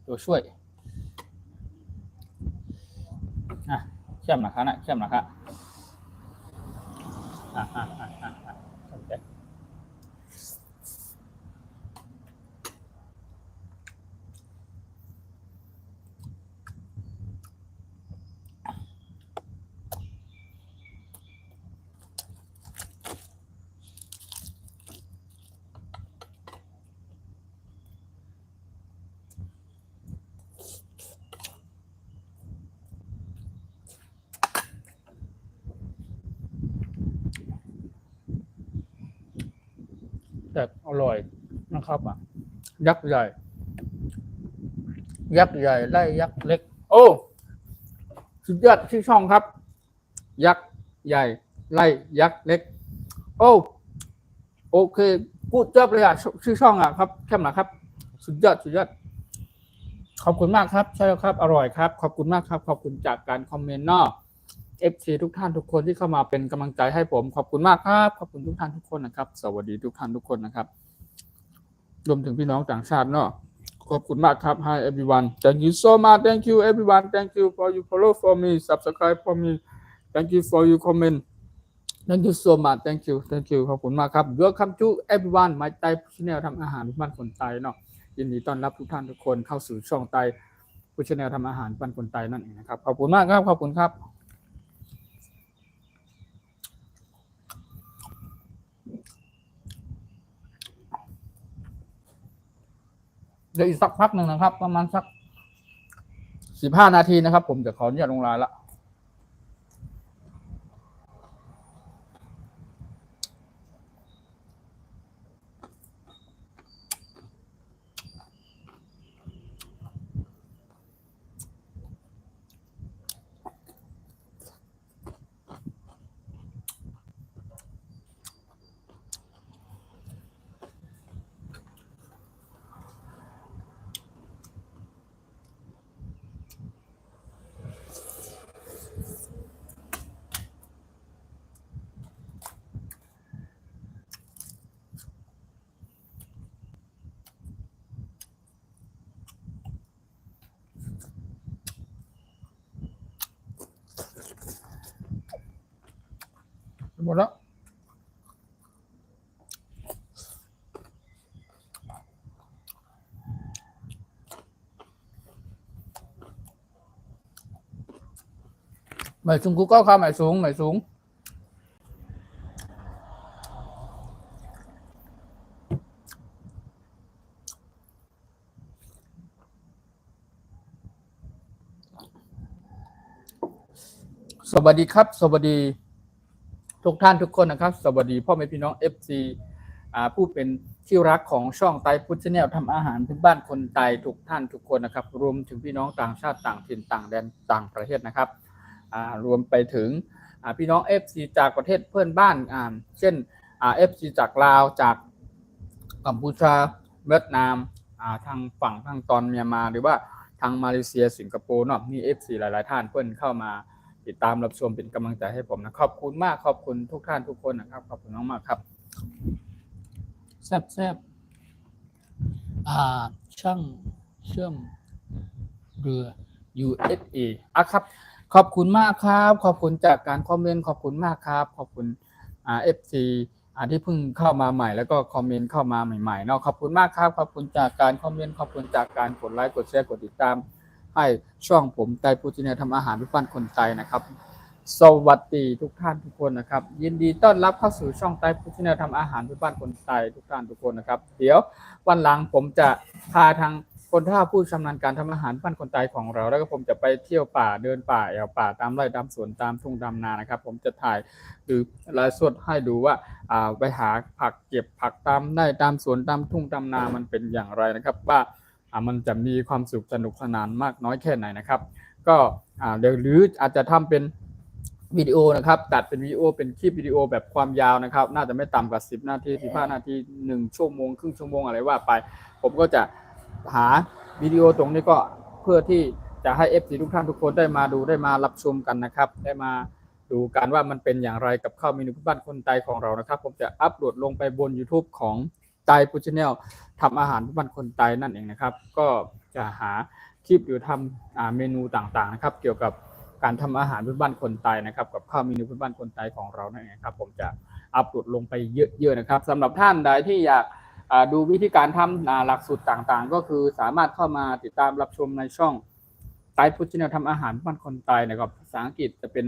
ตัวช่วยเข้มหนักนะเข้มหนักแต่อร่อยนะครับยักษ์ใหญ่ไล่ยักษ์เล็กโอ้สุดยอดชื่อช่องครับยักษ์ใหญ่ไล่ยักษ์เล็กโอ้โอเคพูดจบเลยชื่อช่องครับเข้มหนักครับสุดยอดขอบคุณมากครับใช่ครับอร่อยครับขอบคุณมากครับขอบคุณจากการคอมเมนต์เนาะ FC ทุกท่านทุกคนที่เข้ามาเป็นกำลังใจให้ผมขอบคุณมากครับขอบคุณทุกท่านทุกคนนะครับสวัสดีทุกท่านทุกคนนะครับรวมถึงพี่น้องต่างชาติเนาะขอบคุณมากครับ Hi everyone thank you so much thank you everyone thank you for you follow for me subscribe for me thank you for you comment thank you so much thank you ขอบคุณมากครับ welcome to everyone my Thai channel ทำอาหารบ้านคนไทยเนาะยินดีต้อนรับทุกท่านทุกคนเข้าสู่ช่องไทยผู้ชแนลทำอาหารบ้านคนไทยนั่นเองนะครับขอบคุณมากครับขอบคุณครับเดี๋ยวอีกสักพักหนึ่งนะครับประมาณสัก15 นาทีนะครับผมจะขออนุญาตลงรายละหมดแล้วไม่สูงกูก็เข้าไม่สูงสวัสดีครับสวัสดีทุกท่านทุกคนนะครับสวัสดีพ่อแม่พี่น้อง FC ผู้เป็นที่รักของช่องไทยพุทธแนลทำอาหารพื้นบ้านคนไทยทุกท่านทุกคนนะครับรวมถึงพี่น้องต่างชาติต่างถิ่นต่างแดนต่างประเทศนะครับรวมไปถึงพี่น้อง FC จากประเทศเพื่อนบ้านเช่นFC จากลาวจากกัมพูชาเวียดนามทางฝั่งทางตอนเมียนมาหรือว่าทางมาเลเซียสิงคโปร์เนาะมี FC หลายๆท่านเพื่อนเข้ามาติดตามรับชมเป็นกำลังใจให้ผมนะขอบคุณมากขอบคุณทุกท่านทุกคนนะครับขอบคุณมากๆครับแซ่บช่างเชื่อมเรือ USA ครับขอบคุณมากครับขอบคุณจากการคอมเมนต์ขอบคุณมากครับขอบคุณFC ที่เพิ่งเข้ามาใหม่แล้วก็คอมเมนต์เข้ามาใหม่ๆเนาะขอบคุณมากครับขอบคุณจากการคอมเมนต์ขอบคุณจากการกดไลค์กดแชร์กดติดตามให้ช่องผมไทยพุทธแนลทำอาหารพื้นบ้านคนไทยนะครับสวัสดีทุกท่านทุกคนนะครับยินดีต้อนรับเข้าสู่ช่องไทยพุทธแนลทำอาหารพื้นบ้านคนไทยทุกท่านทุกคนนะครับเดี๋ยววันหลังผมจะพาทางคนท่าผู้ชำนาญการทำอาหารบ้านคนไทยของเราแล้วก็ผมจะไปเที่ยวป่าเดินป่าแอวป่าตามไร่ตามสวนตามทุ่งตามนานะครับผมจะถ่ายหรือไลฟ์สดให้ดูว่าไปหาผักเก็บผักตามไร่ตามสวนตามทุ่งตามนามันเป็นอย่างไรนะครับว่า มันจะมีความสุขสนุกสนานมากน้อยแค่ไหนนะครับก็เดี๋ยวหรืออาจจะทำเป็นวิดีโอนะครับตัดเป็นวิดีโอเป็นคลิปวิดีโอแบบความยาวนะครับน่าจะไม่ต่ำกว่า10 นาที15 นาที1 ชั่วโมงครึ่งชั่วโมงอะไรว่าไปผมก็จะหาวิดีโอตรงนี้ก็เพื่อที่จะให้ FC ทุกท่านทุกคนได้มาดูได้มารับชมกันนะครับได้มาดูกันว่ามันเป็นอย่างไรกับข้าวเมนูพื้นบ้านคนไทยของเรานะครับผมจะอัปโหลดลงไปบน YouTube ของไทยฟู้ดชาแนลทำอาหารพื้นบ้านคนไทยนั่นเองนะครับก็จะหาคลิปหรือทำเมนูต่างๆนะครับเกี่ยวกับการทำอาหารพื้นบ้านคนไทยนะครับกับข้าวเมนูพื้นบ้านคนไทยของเรานั่นเองครับผมจะอัปโหลดลงไปเยอะๆนะครับสำหรับท่านใดที่อยากดูวิธีการทำหลักสูตรต่างๆก็คือสามารถเข้ามาติดตามรับชมในช่องไทยฟู้ดชาแนลทำอาหารบ้านคนไทยนะครับภาษาอังกฤษจะเป็น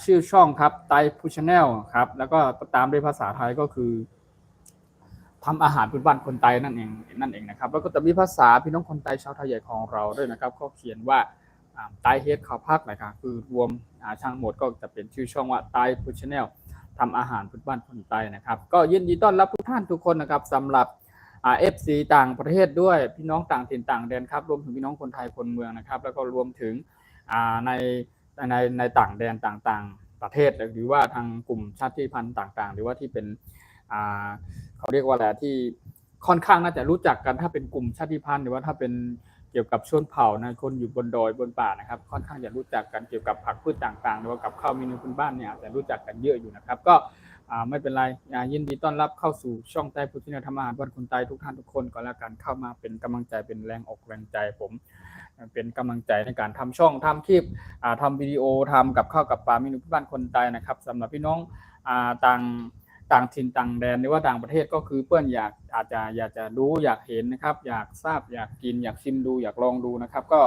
ชื่อช่องครับไทยฟู้ดชาแนลครับแล้วก็ตามด้วยภาษาไทยก็คือทำอาหารพื้นบ้านคนไทยนั่นเองนะครับแล้วก็จะมีภาษาพี่น้องคนไทยชาวไทยใหญ่ของเราด้วยนะครับก็เขียนว่าไทยเฮดข้าวพักนะครับคือรวมทั้งหมดก็จะเป็นชื่อช่องว่าไทยฟู้ดชาแนลทำอาหารพื้นบ้านคนไทยนะครับก็ยินดีต้อนรับทุกท่านทุกคนนะครับสำหรับFC ต่างประเทศด้วยพี่น้องต่างถิ่นต่างแดนครับรวมถึงพี่น้องคนไทยคนเมืองนะครับแล้วก็รวมถึงในต่างแดนต่างๆประเทศหรือว่าทางกลุ่มชาติพันธุ์ต่างๆหรือว่าที่เป็นเขาเรียกว่าอะไรที่ค่อนข้างน่าจะรู้จักกันถ้าเป็นกลุ่มชาติพันธุ์หรือว่าถ้าเป็นเกี่ยวกับชนเผ่านะคนอยู่บนดอยบนป่านะครับค่อนข้างจะรู้จักกันเกี่ยวกับผักพืชต่างๆหรือว่ากับข้าวเมนูพื้นบ้านเนี่ยอาจจะรู้จักกันเยอะอยู่นะครับก็ไม่เป็นไรยินดีต้อนรับเข้าสู่ช่องไต้ฟู้ดชาแนลทำอาหารบ้านคนไทยทุกท่านทุกคนก็แล้วกันเข้ามาเป็นกำลังใจเป็นแรงอกแรงใจผมเป็นกำลังใจในการทำช่องทำคลิปทำวิดีโอทำกับข้าวกับปลาเมนูพื้นบ้านคนไทยนะครับสำหรับพี่น้องต่างถิ่นต่างแดนหรือว่าต่างประเทศก็คือเพื่อนอยากจะรู้อยากเห็นนะครับอยากทราบอยากกินอยากชิมดูอยากลองดูนะครับก็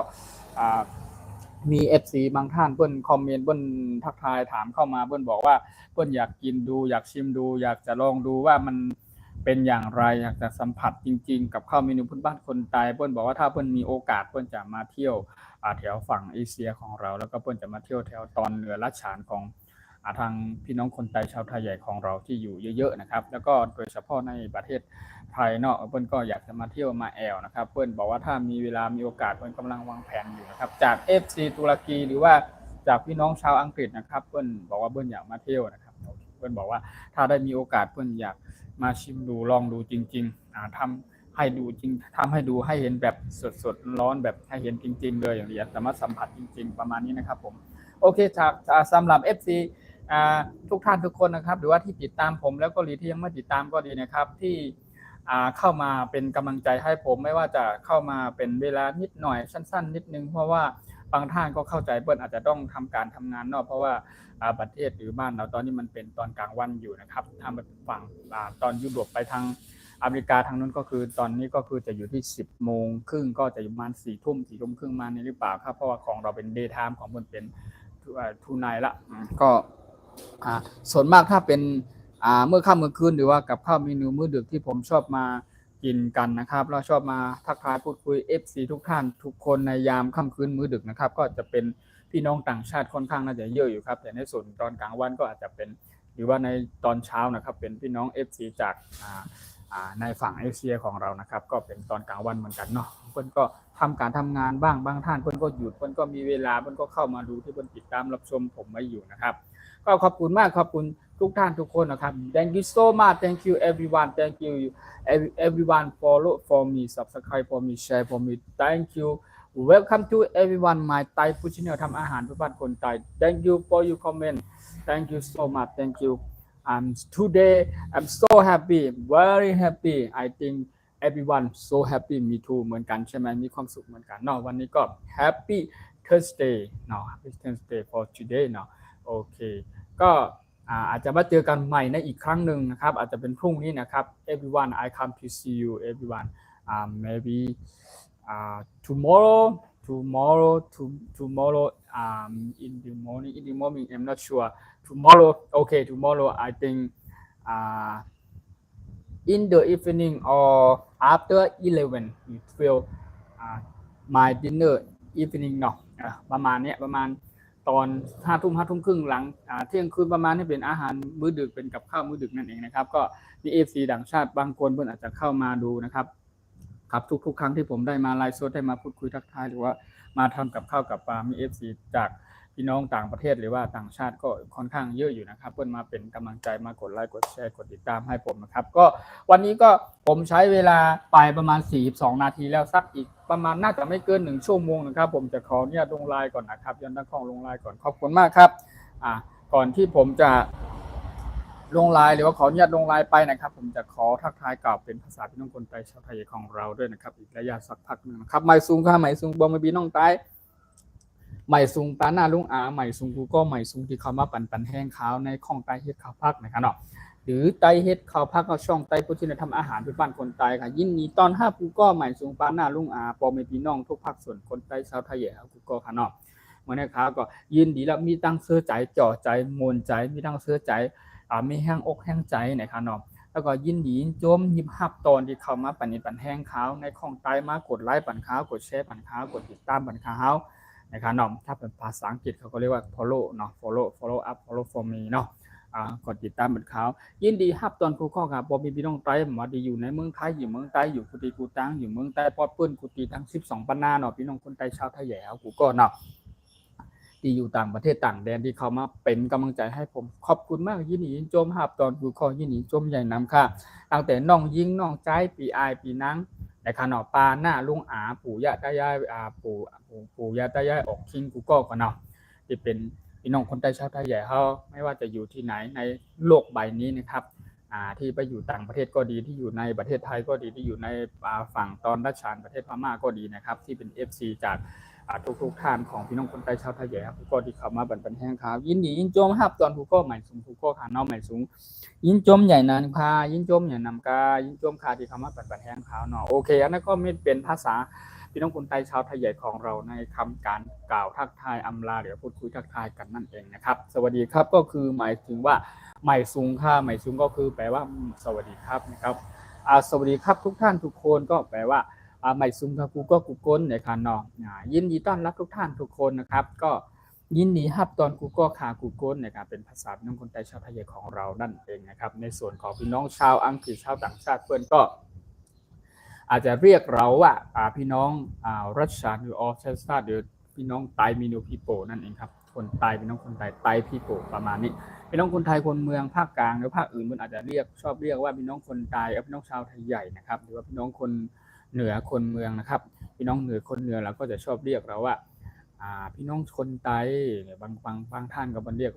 มี FC บางท่านเพื่อนคอมเมนต์เพื่อนทักทายถามเข้ามาเพื่อนบอกว่าเพื่อนอยากกินดูอยากชิมดูอยากจะลองดูว่ามันเป็นอย่างไรอยากจะสัมผัสจริงๆกับข้าวเมนูพื้นบ้านคนไทยเพื่อนบอกว่าถ้าเพื่อนมีโอกาสเพื่อนจะมาเที่ยวแถวฝั่งเอเชียของเราแล้วก็เพื่อนจะมาเที่ยวแถวตอนเหนือละฉานของทางพี่น้องคนไทยชาวไทยใหญ่ของเราที่อยู่เยอะๆนะครับแล้วก็โดยเฉพาะในประเทศไทยเนาะเพื่อนก็อยากจะมาเที่ยวมาแอลนะครับเพื่อนบอกว่าถ้ามีเวลามีโอกาสเพื่อนกำลังวางแผนอยู่นะครับจาก FC ตุรกีหรือว่าจากพี่น้องชาวอังกฤษนะครับเพื่อนบอกว่าเพื่อนอยากมาเที่ยวนะครับเพื่อนบอกว่าถ้าได้มีโอกาสเพื่อนอยากมาชิมดูลองดูจริงๆทำให้ดูจริงทำให้ดูให้เห็นแบบสดๆร้อนแบบให้เห็นจริงๆเลยอย่างเดียวสามารถสัมผัสจริงๆประมาณนี้นะครับผมโอเคจากสำหรับ FCทุกท่านทุกคนนะครับหรือว่าที่ติดตามผมแล้วก็หรือที่ยังไม่ติดตามก็ดีนะครับที่เข้ามาเป็นกำลังใจให้ผมไม่ว่าจะเข้ามาเป็นเวลานิดหน่อยสั้นๆนิดนึงเพราะว่าบางท่านก็เข้าใจเปิ้ลอาจจะต้องทำการทำงานเนาะเพราะว่าประเทศหรือบ้านเราตอนนี้มันเป็นตอนกลางวันอยู่นะครับถ้ามาฝั่งตอนยุโรปไปทางอเมริกาทางนั้นก็คือตอนนี้ก็คือจะอยู่ที่10 โมงครึ่งก็จะอยู่ประมาณ4 ทุ่มครึ่งมานี่หรือเปล่าครับเพราะว่าของเราเป็นเดย์ไทม์ของมันเป็นทูไนท์ละก็ส่วนมากถ้าเป็นเมื่อค่ำเมื่อคืนหรือว่ากับข้าวเมนูมื้อดึกที่ผมชอบมากินกันนะครับเราชอบมาทักทายพูดคุย FC ทุกท่านทุกคนในยามค่ำคืนมื้อดึกนะครับก็จะเป็นพี่น้องต่างชาติค่อนข้างน่าจะเยอะอยู่ครับแต่ในส่วนตอนกลางวันก็อาจจะเป็นหรือว่าในตอนเช้านะครับเป็นพี่น้อง FC จากในฝั่งเอเชียของเรานะครับก็เป็นตอนกลางวันเหมือนกันเนาะเพื่อนก็ทำการทำงานบ้างบางท่านเพื่อนก็หยุดเพื่อนก็มีเวลาเพื่อนก็เข้ามาดูที่เพื่อนติดตามรับชมผมไว้อยู่นะครับก็ขอบคุณมากขอบคุณทุกท่านทุกคนนะครับ thank you so much thank you everyone thank you everyone follow for me subscribe for me share for me thank you welcome to everyone my Thai food channel ทำอาหารเพื่อบ้านคนไทย thank you for your comment thank you so much thank you today I'm so happy very happy I think everyone so happy me too เหมือนกันใช่ไหมมีความสุขเหมือนกันเนาะวันนี้ก็ happy Thursday เนาะ happy Thursday for today เนาะโอเคก็อาจจะมาเจอกันใหม่ในอีกครั้งหนึ่งนะครับอาจจะเป็นพรุ่งนี้นะครับ everyone I come to see you everyone maybe tomorrow in the morning I'm not sure tomorrow okay tomorrow I think in the evening or after 11 12 my dinner evening เนาะประมาณเนี้ยประมาณตอน5 ทุ่มครึ่งหลังเที่ยงคืนประมาณนี้เป็นอาหารมื้อดึกเป็นกับข้าวมื้อดึกนั่นเองนะครับก็มี FC ต่างชาติบางคนเพิ่นอาจจะเข้ามาดูนะครับ ครับทุกครั้งที่ผมได้มาไลฟ์สดได้มาพูดคุยทักทายหรือว่ามาทำกับข้าวกับปลามี FC จากพี่น้องต่างประเทศหรือว่าต่างชาติก็ค่อนข้างเยอะอยู่นะครับเพื่อนมาเป็นกำลังใจมากดไลค์กดแชร์กดติดตามให้ผมนะครับก็วันนี้ก็ผมใช้เวลาไปประมาณ42นาทีแล้วสักอีกประมาณน่าจะไม่เกิน1ชั่วโมงนะครับผมจะขอเนี่ยลงไลน์ก่อนนะครับยันตั้งข้องลงไลน์ก่อนขอบคุณมากครับก่อนที่ผมจะลงไลน์หรือว่าขออนุญาตลงไลน์ไปนะครับผมจะขอทักทายกล่าวเป็นภาษาพี่น้องคนไทยชาวไทยของเราด้วยนะครับอีกระยะสักพักนึงนะครับไม่ซุงค่ะไม่ซุงบอมไม่บีน้องใต้ไม่ซุงปาหน้าลุงไม่ซุงกูก็ไม่ซุงที่เขามาปั่นแห้งขาวในข้องใต้เฮ็ดข้าวพักนะครับเนาะหรือไต้เฮ็ดข้าวพักก็ช่องไต้ผู้ที่ทำอาหารเป็นบ้านคนไต้ค่ะยินดีตอน5กูก็ไม่ซุงปาหน้าลุงปอไม่บีน้องทุกภาคส่วนคนไต้ชาวไทยกูก็ค่ะเนาะเมื่อนะครับก็ยินดีแล้วมีตั้งเสื้อใจจ่อใจมวลใจมีตั้งเสื้อใจมีแห้งอกแห้งใจนะครับเนาะแล้วก็ยินดีโจมยิบฮับตอนที่เข้ามาปั่นแห้งขาวในข้องใต้มากดไลค์ปั่นขาวกดแชร์ปั่นขาวกดติดตามปั่นขาวนะครับเนาะถ้าเป็นภาษาอังกฤษเขาก็เรียกว่า follow เนาะ follow up follow for me เนาะกดติดตามปั่นขาวยินดีฮับตอนกูข้อครับบ่มีพี่น้องไต้มาดีอยู่ในเมืองไทยอยู่เมืองใต้อยู่กุฏิกูตังอยู่เมืองใต้ปอดเปิ้นกุฏิทั้ง12ปันนาเนาะพี่น้องคนไต้ชาวไทยแหวกูก็เนาะที่อยู่ต่างประเทศต่างแดนที่เขามาเป็นกำลังใจให้ผมขอบคุณมากยินดียินโจมหับตอนกูคอยินดีโจมใหญ่นำค่ะตั้งแต่น้องยิงน้องใจปีอายปีนังในขณะปาหน้าลุงปู่ย่าตายายปู่ย่าตายายออกคิงกูก็เนาะที่เป็นพี่น้องคนไทยชาวไทยใหญ่เขาไม่ว่าจะอยู่ที่ไหนในโลกใบนี้นะครับที่ไปอยู่ต่างประเทศก็ดีที่อยู่ในประเทศไทยก็ดีที่อยู่ในฝั่งตอนราชานประเทศพม่าก็ดีนะครับที่เป็น FC จากทุกท่านของพี่น้องคนไทยชาวไทยใหญ่ครับผู้ก็ที่เข้ามาบันแห้งครับยินดียินโจมครับตอนผู้ก็ใหม่สูงผู้ก็ขาน้องใหม่สูงยินโจมใหญ่นานพายินโจมใหญ่นำกายินโจมคาที่เข้ามาบันแห้งขาวเนาะโอเคอันนั้นก็ไม่เป็นภาษาพี่น้องคนไทยชาวไทยใหญ่ของเราในคำการกล่าวทักทายอำลาหรือพูดคุยทักทายกันนั่นเองนะครับสวัสดีครับก็คือหมายถึงว่าใหม่สูงค่ะใหม่สูงก็คือแปลว่าสวัสดีครับนะครับสวัสดีครับทุกท่านทุกคนก็แปลว่าไม่ซุ่มกับกูก็กูก้นในคันเนาะยินดีต้อนรับทุกท่านทุกคนนะครับก็ยินดีฮับตอนกูก็ขากูก้นนะครับเป็นภาษาพี่น้องคนไทยชาวไทยของเรานั่นเองนะครับในส่วนของพี่น้องชาวอังกฤษชาวต่างชาติเพื่อนก็อาจจะเรียกเราว่าพี่น้องรัชชาหรือออสเตรเลียหรือพี่น้องไตมิโนพีโปนั่นเองครับคนไตพี่น้องคนไทยไตพีโปประมาณนี้พี่น้องคนไทยคนเมืองภาคกลางหรือภาคอื่นมันอาจจะชอบเรียกว่าพี่น้องคนไทยพี่น้องชาวไทยใหญ่นะครับหรือว่าพี่น้องคนเหนือคนเมืองนะครับพี่น้องเหนือคนเหนือเราก็จะชอบเรียกเราว่าพี่น้องคนไทยบางท่านก็เรียก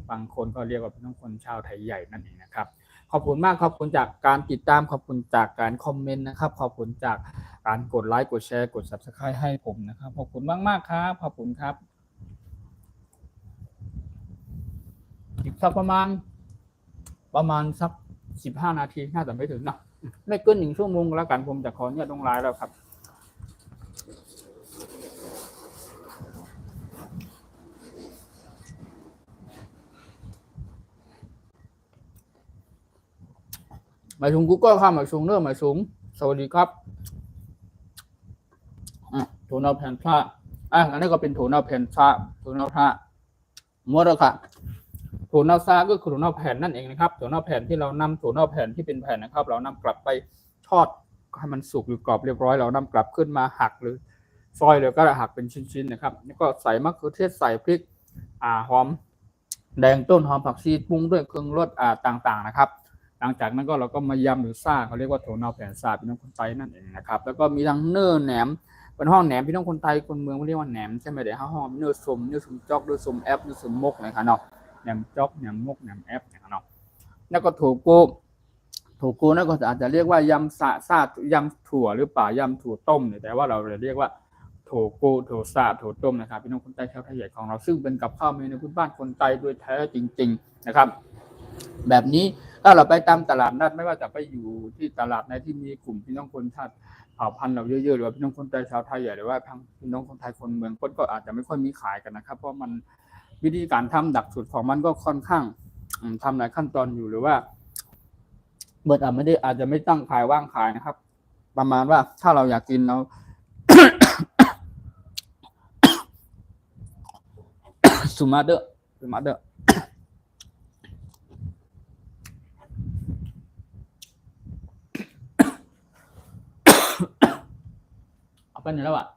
บางคนก็เรียกว่าพี่น้องคนชาวไทยใหญ่นั่นเองนะครับขอบคุณมากขอบคุณจากการติดตามขอบคุณจากการคอมเมนต์นะครับขอบคุณจากการกดไลค์กดแชร์กด Subscribe ให้ผมนะครับขอบคุณมากๆครับขอบคุณครับอีกสักประมาณสัก15นาทีน่าจะไม่ถึงนะไม่เกิน1ชั่วโมงแล้วกันผมจะขอเนี่ยลงไลน์แล้วครับหมายถึงกูก็ข้ามหมายสูงเริ่มหมายสูงสวัสดีครับโถนเอาแผ่นผ้าอันนี้ก็เป็นโถนเอาแผ่นผ้าโถนเอาผ้าหมดแล้วค่ะโถนเอาซาก็คือโถนเอาแผ่นนั่นเองนะครับโถนเอาแผ่นที่เรานำโถนเอาแผ่นที่เป็นแผ่นนะครับเรานำกลับไปทอดให้มันสุกหรือกรอบเรียบร้อยเรานำกลับขึ้นมาหักหรือซอยแล้วก็หักเป็นชิ้นๆนะครับแล้วก็ใส่มะเขือเทศใส่พริกหอมแดงต้นหอมผักชีปรุงด้วยเครื่องรสต่างๆนะครับหลังจากนั้นก็เราก็มายำหรือซ่าเขาเรียกว่าโถนเอาแผ่นซาพี่น้องคนไทยนั่นเองนะครับแล้วก็มีทั้งเนื้อแหนมเป็นห้องแหนมพี่น้องคนไทยคนเมืองเรียกว่าแหนมใช่ไหมเดี๋ยวห้องเนื้อสมจอกเนื้อสมแอปเนื้อสมมกนะครับเนาะแหนมจอกแหนมมกแหนมแอปนะครับเนาะแล้วก็โถโก้นั่นก็อาจจะเรียกว่ายำซายำถั่วหรือเปล่ายำถั่วต้มเนี่ยแต่ว่าเราเรียกว่าโถโก้โถซาโถต้มนะครับพี่น้องคนไทยชาวไทยใหญ่ของเราซึ่งเป็นกับข้าวเมนูพื้นบ้านคนไทยโดยแท้จริงๆนะครับแบบนี้ถ้าเราไปตามตลาดนัดไม่ว่าจะไปอยู่ที่ตลาดในที่มีกลุ่มพี่น้องคนชาติเผ่าพันธุ์เราเยอะๆหรือว่าพี่น้องคนไทยชาวไทยใหญ่หรือว่าพี่น้องคนไทยคนเมืองก็อาจจะไม่ค่อยมีขายกันนะครับเพราะมันวิธีการทำดักสูตรของมันก็ค่อนข้างทำหลายขั้นตอนอยู่หรือว่าเบิร์ดอาจจะไม่ตั้งขายว่างขายนะครับประมาณว่าถ้าเราอยากกินเรา สุมาเดอร์ เอาไปไหนแล้วอ่ะ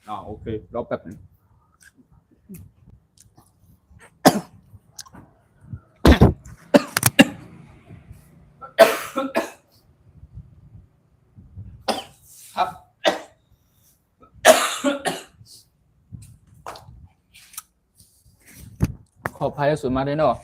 อ๋อโอเครอแป๊บนึงครับขออภัยสุดมาด้วยเนาะ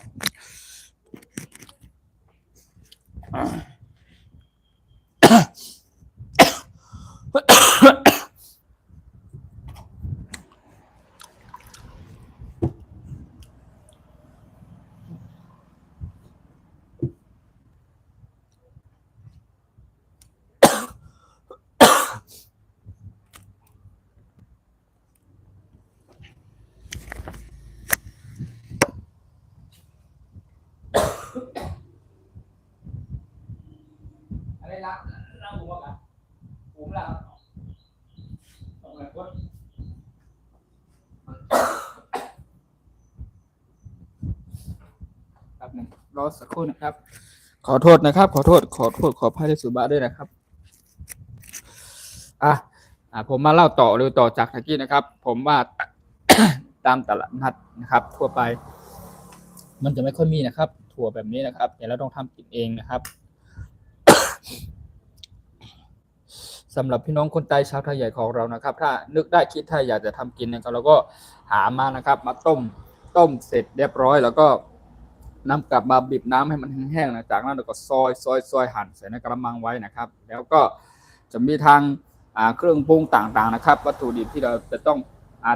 อะไรละเราผมว่าผมละต้องอะไรก็ครับนึงรอสักครู่นะครับขอโทษนะครับขอโทษขออภัยในสุบะด้วยนะครับผมมาเล่าต่อหรือต่อจากตะกี้นะครับผมว่า ตามตลาดนัดนะครับทั่วไปมันจะไม่ค่อยมีนะครับถั่วแบบนี้นะครับเดี๋ยวเราต้องทำกินเองนะครับสำหรับพี่น้องคนใต้ชาวไทยใหญ่ของเรานะครับถ้านึกได้คิดถ้าอยากจะทำกินนะครับเราก็หามานะครับมาต้มเสร็จเรียบร้อยแล้วก็นำกลับมาบีบน้ำให้มันแห้งๆนะจากนั้นเราก็ซอยหั่นใส่ในกระมังไว้นะครับแล้วก็จะมีทางเครื่องปรุงต่างๆนะครับวัตถุดิบที่เราจะต้อง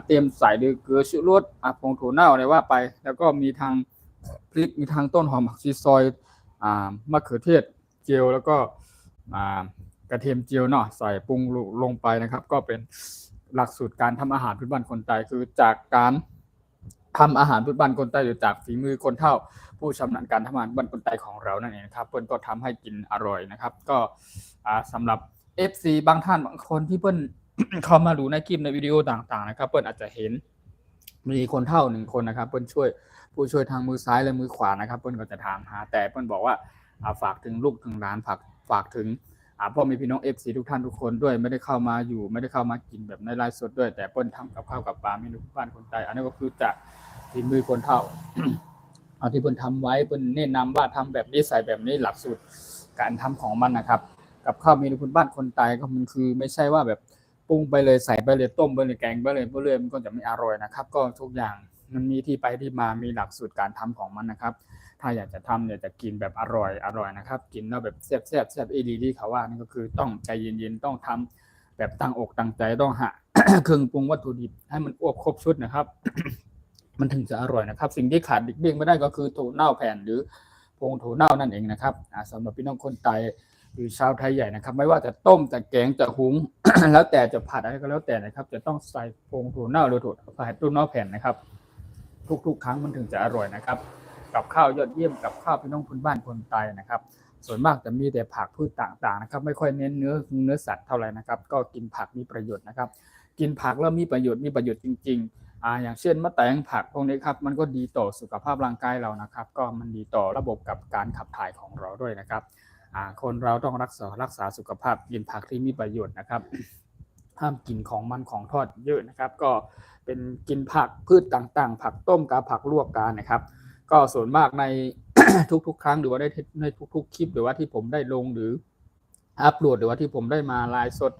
เตรียมใส่ด้วยเกลือชูรสผงถั่วเน่าอะไรว่าไปแล้วก็มีทางพริกมีทางต้นหอมผักชีซอยมะเขือเทศเจียวแล้วก็กระเทียมเจียวเนาะใส่ปรุงลงไปนะครับก็เป็นหลักสูตรการทำอาหารพื้นบ้านคนใต้คือจากการทำอาหารพื้นบ้านคนใต้หรือจากฝีมือคนเฒ่าผู้ชำนาญการทำอาหารบ้านคนใต้ของเรานั่นเองครับเพิ่นก็ทำให้กินอร่อยนะครับก็สำหรับ FC บางท่านบางคนที่เพิ่น เข้ามาดูในคลิปในวิดีโอต่างๆนะครับเพิ่นอาจจะเห็นมีคนเฒ่า1คนนะครับเพิ่นผู้ช่วยทางมือซ้ายและมือขวานะครับเพิ่นก็จะถามหาแต่เพิ่นบอกว่าฝากถึงลูกถึงหลานฝากถึงพ่อแม่พี่น้อง FC ทุกท่านทุกคนด้วยไม่ได้เข้ามาอยู่ไม่ได้เข้ามากินแบบในไลฟ์สดด้วยแต่เพิ่นทำกับข้าวกับปลาเมนูบ้านคนใต้อันนี้ก็คือจากฝีมือคนเฒ่า เอาที่เพิ่นทำไว้เพิ่นแนะนำว่าทำแบบนี้ใส่แบบนี้หลักสูตรการทำของมันนะครับกับข้าวเมนูพื้นบ้านคนใต้ก็มันคือไม่ใช่ว่าแบบปรุงไปเลยใส่ไปเลยต้มไปเลยแกงไปเลยเรื่อยมันก็จะไม่อร่อยนะครับก็ทุกอย่างมันมีที่ไปที่มามีหลักสูตรการทำของมันนะครับถ้าอยากจะทำอยากจะกินแบบอร่อยนะครับกินแล้วแบบแซ่บอีหลีที่เขาว่านี่ก็คือต้องใจเย็นๆต้องทำแบบตั้งอกตั้งใจต้องหา เครื่องปรุงวัตถุดิบให้มันครบชุดนะครับ มันถึงจะอร่อยนะครับสิ่งที่ขาดเลี่ยงไม่ได้ก็คือถั่วเน่าแผ่นหรือผงถั่วเน่านั่นเองนะครับสำหรับพี่น้องคนไทยหรือชาวไทยใหญ่นะครับไม่ว่าจะต้มจะแกงจะหุง แล้วแต่จะผัดอะไรก็แล้วแต่นะครับจะต้องใส่ผงถั่วเน่าหรือถั่วเน่าแผ่นนะครับทุกๆครั้งมันถึงจะอร่อยนะครับกับข้าวยอดเยี่ยมกับข้าวพี่น้องพื้นบ้านคนไทยนะครับส่วนมากจะมีแต่ผักพืชต่างๆนะครับไม่ค่อยเน้นเนื้อสัตว์เท่าไหร่นะครับก็กินผักมีประโยชน์นะครับกินผักแล้วมีประโยชน์จริงๆอย่างเช่นมะแตงผักพวกนี้ครับมันก็ดีต่อสุขภาพร่างกายเรานะครับก็มันดีต่อระบบกับการขับถ่ายของเราด้วยนะครับคนเราต้องรักษาสุขภาพกินผักที่มีประโยชน์นะครับห้ามกินของมันของทอดเยอะนะครับก็เป็นกินผักพืชต่างๆผักต้มกับผักลวกกันนะครับก็ส่วนมากใน ทุกๆครั้งหรือว่าในทุกๆคลิปหรือว่าที่ผมได้ลงหรืออัปโหลดหรือว่าที่ผมได้มาไลฟ์สด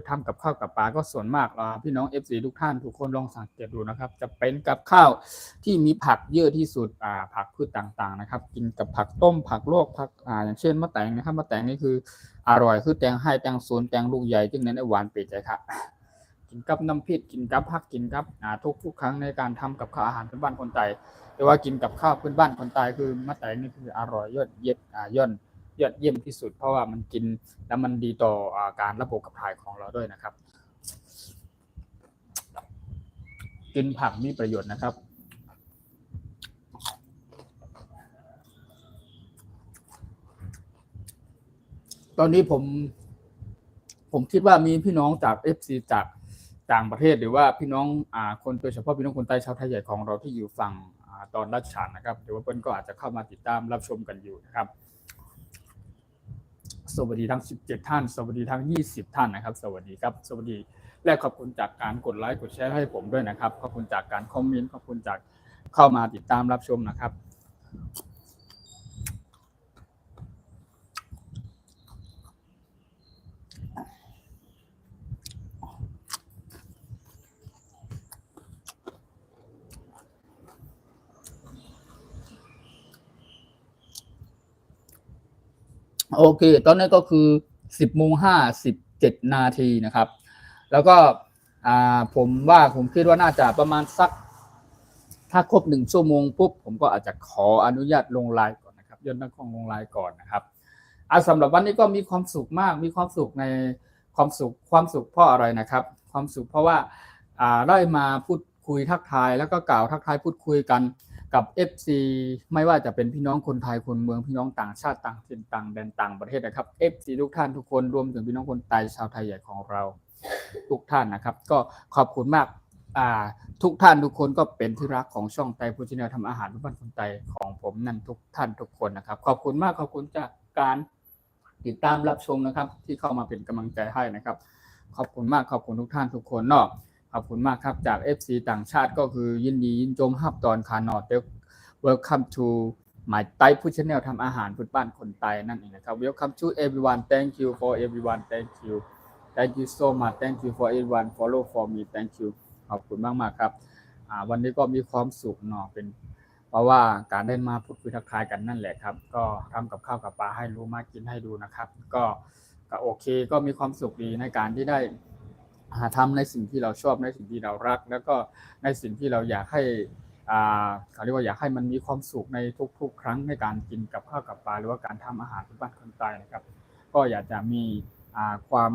ทำกับข้าวกับปลาก็ส่วนมากพี่น้อง FC ทุกท่านทุกคนลองสังเกตดูนะครับจะเป็นกับข้าวที่มีผักเยอะที่สุดผักพืชต่างๆนะครับกินกับผักต้มผักลวกผักอย่างเช่นมะแตงนะครับมะแตงนี่คืออร่อยคือแตงให้แตงโซนแตงลูกใหญ่จึงนั้นหวานเป็ดเลยครับกินกับน้ำพริกกินกับผักกินกับทุกครั้งในการทำกับข้าวอาหารพื้นบ้านคนไทยหรือว่ากินกับข้าวพื้นบ้านคนไทยคือมะแตงนี่คืออร่อยยอดเยี่ยมที่สุดเพราะว่ามันกินแล้วมันดีต่อการระบบขับถ่ายของเราด้วยนะครับกินผักมีประโยชน์นะครับตอนนี้ผมคิดว่ามีพี่น้องจาก FC จากต่างประเทศหรือว่าพี่น้องคนโดยเฉพาะพี่น้องคนใต้ชาวไทยใหญ่ของเราที่อยู่ฝั่งตอนราชฉานนะครับหรือว่าเพิ่นก็อาจจะเข้ามาติดตามรับชมกันอยู่นะครับสวัสดีทั้ง17ท่านสวัสดีทั้ง20ท่านนะครับสวัสดีครับสวัสดี และขอบคุณจากการกดไลค์กดแชร์ให้ผมด้วยนะครับขอบคุณจากการคอมเมนต์ขอบคุณจากเข้ามาติดตามรับชมนะครับโอเคตอนนี้ก็คือ10:57 นาทีนะครับแล้วก็ผมคิดว่าน่าจะประมาณสักถ้าครบ1 ชั่วโมงปุ๊บผมก็อาจจะขออนุญาตลงไลน์ก่อนนะครับย้อนตั้งกล้องลงไลน์ก่อนนะครับสำหรับวันนี้ก็มีความสุขมากมีความสุขในความสุขเพราะอะไรนะครับความสุขเพราะว่าได้มาพูดคุยทักทายแล้วก็กล่าวทักทายพูดคุยกันกับ FC ไม่ว่าจะเป็นพี่น้องคนไทยคนเมืองพี่น้องต่างชาติต่างถิ่นต่างแดนต่างประเทศนะครับ FC ทุกท่านทุกคนรวมถึงพี่น้องคนไทยชาวไทยใหญ่ของเราทุกท่านนะครับก็ขอบคุณมากทุกท่านทุกคนก็เป็นที่รักของช่องไทยพูดชาแนลทำอาหารบ้านคนไทยของผมนั่นทุกท่านทุกคนนะครับขอบคุณมากขอบคุณจากการติดตามรับชมนะครับที่เข้ามาเป็นกำลังใจให้นะครับขอบคุณมากขอบคุณทุกท่านทุกคนเนาะขอบคุณมากครับจาก FC ต่างชาติก็คือยินดียินจมฮับตอนคานอดWelcome to my Thai Food Channel ทำอาหารพื้นบ้านคนไทยนั่นเองนะครับ Welcome to everyone thank you for everyone thank you so much thank you for everyone follow for me thank you ขอบคุณมากๆครับวันนี้ก็มีความสุขเนาะเป็นเพราะว่าการได้มาพูดคุยทักทายกันนั่นแหละครับก็ทำกับข้าวกับปลาให้รู้มากินให้ดูนะครับก็โอเคก็มีความสุขดีในการที่ได้ทำในสิ่งที่เราชอบในสิ่งที่เรารักแล้วก็ในสิ่งที่เราอยากให้เขาเรียกว่าอยากให้มันมีความสุขในทุกๆครั้งในการกินกับข้าวกับปลาหรือว่าการทำอาหารที่บ้านคนไทยนะครับก็อยากจะมีความ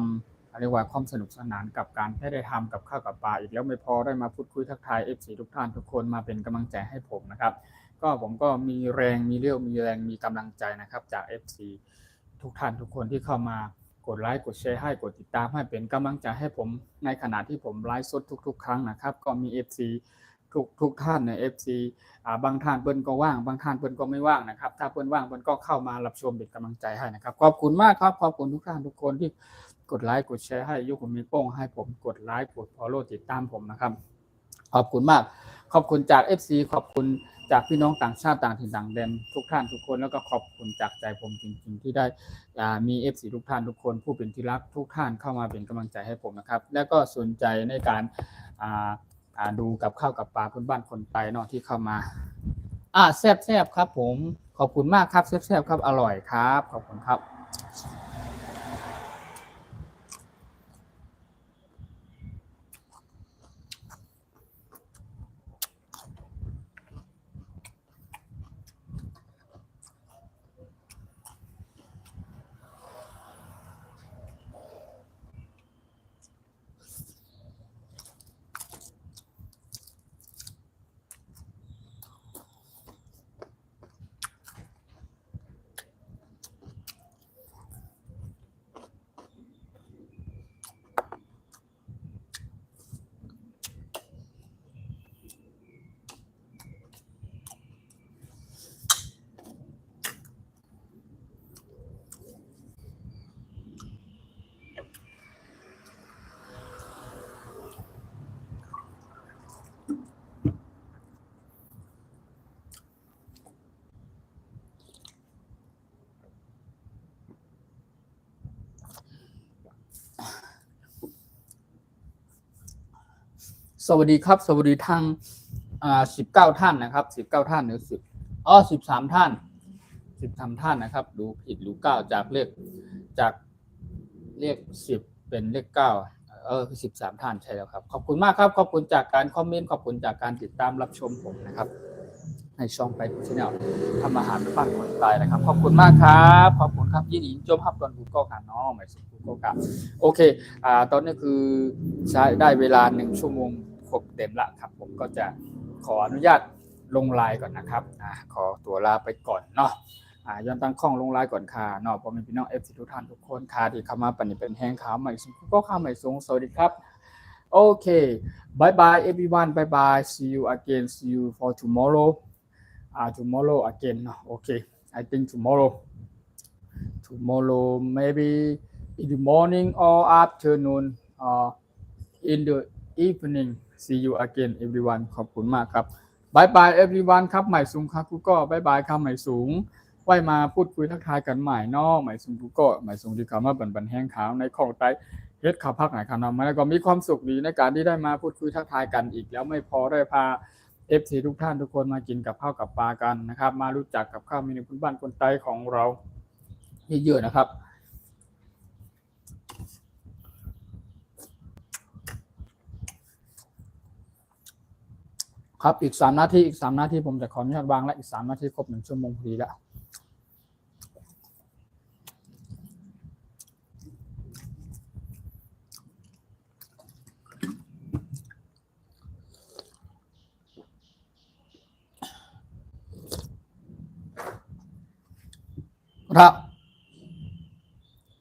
เรียกว่าความสนุกสนานกับการได้ทำกับข้าวกับปลาอีกแล้วไม่พอได้มาพูดคุยทักทาย FC ทุกท่านทุกคนมาเป็นกำลังใจให้ผมนะครับก็ผมก็มีแรงมีเรี่ยวมีแรงมีกำลังใจนะครับจาก FC ทุกท่านทุกคนที่เข้ามากดไลค์กดแชร์ให้กดติดตามให้เป็นกำลังใจให้ผมในขณะที่ผมไลฟ์สดทุกๆครั้งนะครับก็มี FCทุกท่านใน FC บางท่านเปิ้นก็ว่างบางท่านเปิ้นก็ไม่ว่างนะครับถ้าเปิ้นว่างเปิ้นก็เข้ามารับชมเป็นกำลังใจให้นะครับขอบคุณมากครับขอบคุณทุกท่านทุกคนที่กดไลค์กดแชร์ให้ยกหัวมีโป้งให้ผมกดไลค์กด follow ติดตามผมนะครับขอบคุณมากขอบคุณจาก FC ขอบคุณจากพี่น้องต่างชาติต่างถิ่นต่างแดนทุกท่านทุกคนแล้วก็ขอบคุณจากใจผมจริงๆที่ได้มี FC ทุกท่านทุกคนผู้เป็นที่รักทุกท่านเข้ามาเป็นกำลังใจให้ผมนะครับและก็สนใจในการดูกับข้าวกับปลาพื้นบ้านคนไทยเนาะที่เข้ามาแซ่บๆครับผมขอบคุณมากครับแซ่บๆครับอร่อยครับขอบคุณครับสวัสดีครับสวัสดีทาง19ท่านนะครับ19ท่านหรือ13ท่าน13ท่านนะครับดูผิดหรือ9จากเลข10เป็นเลข9คือ13ท่านใช่แล้วครับขอบคุณมากครับขอบคุณจากการคอมเมนต์ขอบคุณจากการติดตามรับชมผมนะครับในช่องไปชแนลทำอาหารบ้านคนไทยนะครับขอบคุณมากครับขอบคุณครับยินดีจมฮับตอนกูก็ค่ะน้องหมายถึงกูก็ค่ะโอเคตอนนี้คือใช้ได้เวลา1 ชั่วโมงครบเต็มละครับผมก็จะขออนุญาตลงไลน์ก่อนนะครับขอตัวลาไปก่อนเนาะย้อนตั้งข้องลงไลน์ก่อนค่ะเนาะพอมีพี่น้อง FC ทุกท่านทุกคนค่ะที่เข้ามาปั่นเป็นแห้งขาวใหม่ก็ข้าวใหม่สูงสวัสดีครับโอเค bye bye everyone bye bye see you again see you for tomorrow again okay I think tomorrow maybe in the morning or afternoon in the evening see you again everyone ขอบคุณมากครับบายบาย everyone ครับใหม่สูงครับกูก็บายบายครับใหม่สูงไว้มาพูดคุยทักทายกันใหม่นอกใหม่สูงกูก็ใหม่สูงที่เขามาบันแห้งขาวในของไตเฮ็ดข่าวพักไหนข่าวนำมาแล้วก็มีความสุขดีในการที่ได้มาพูดคุยทักทายกันอีกแล้วไม่พอได้พา FC ทุกท่านทุกคนมากินกับข้าวกับปลากันนะครับมารู้จักกับข้าวเมนูพื้นบ้านคนไทยของเราเยอะๆนะครับครับอีก3นาทีผมจะขออนุญาตวางแล้วอีก3นาทีครบ1ชั่วโมงพอดีแล้วครับ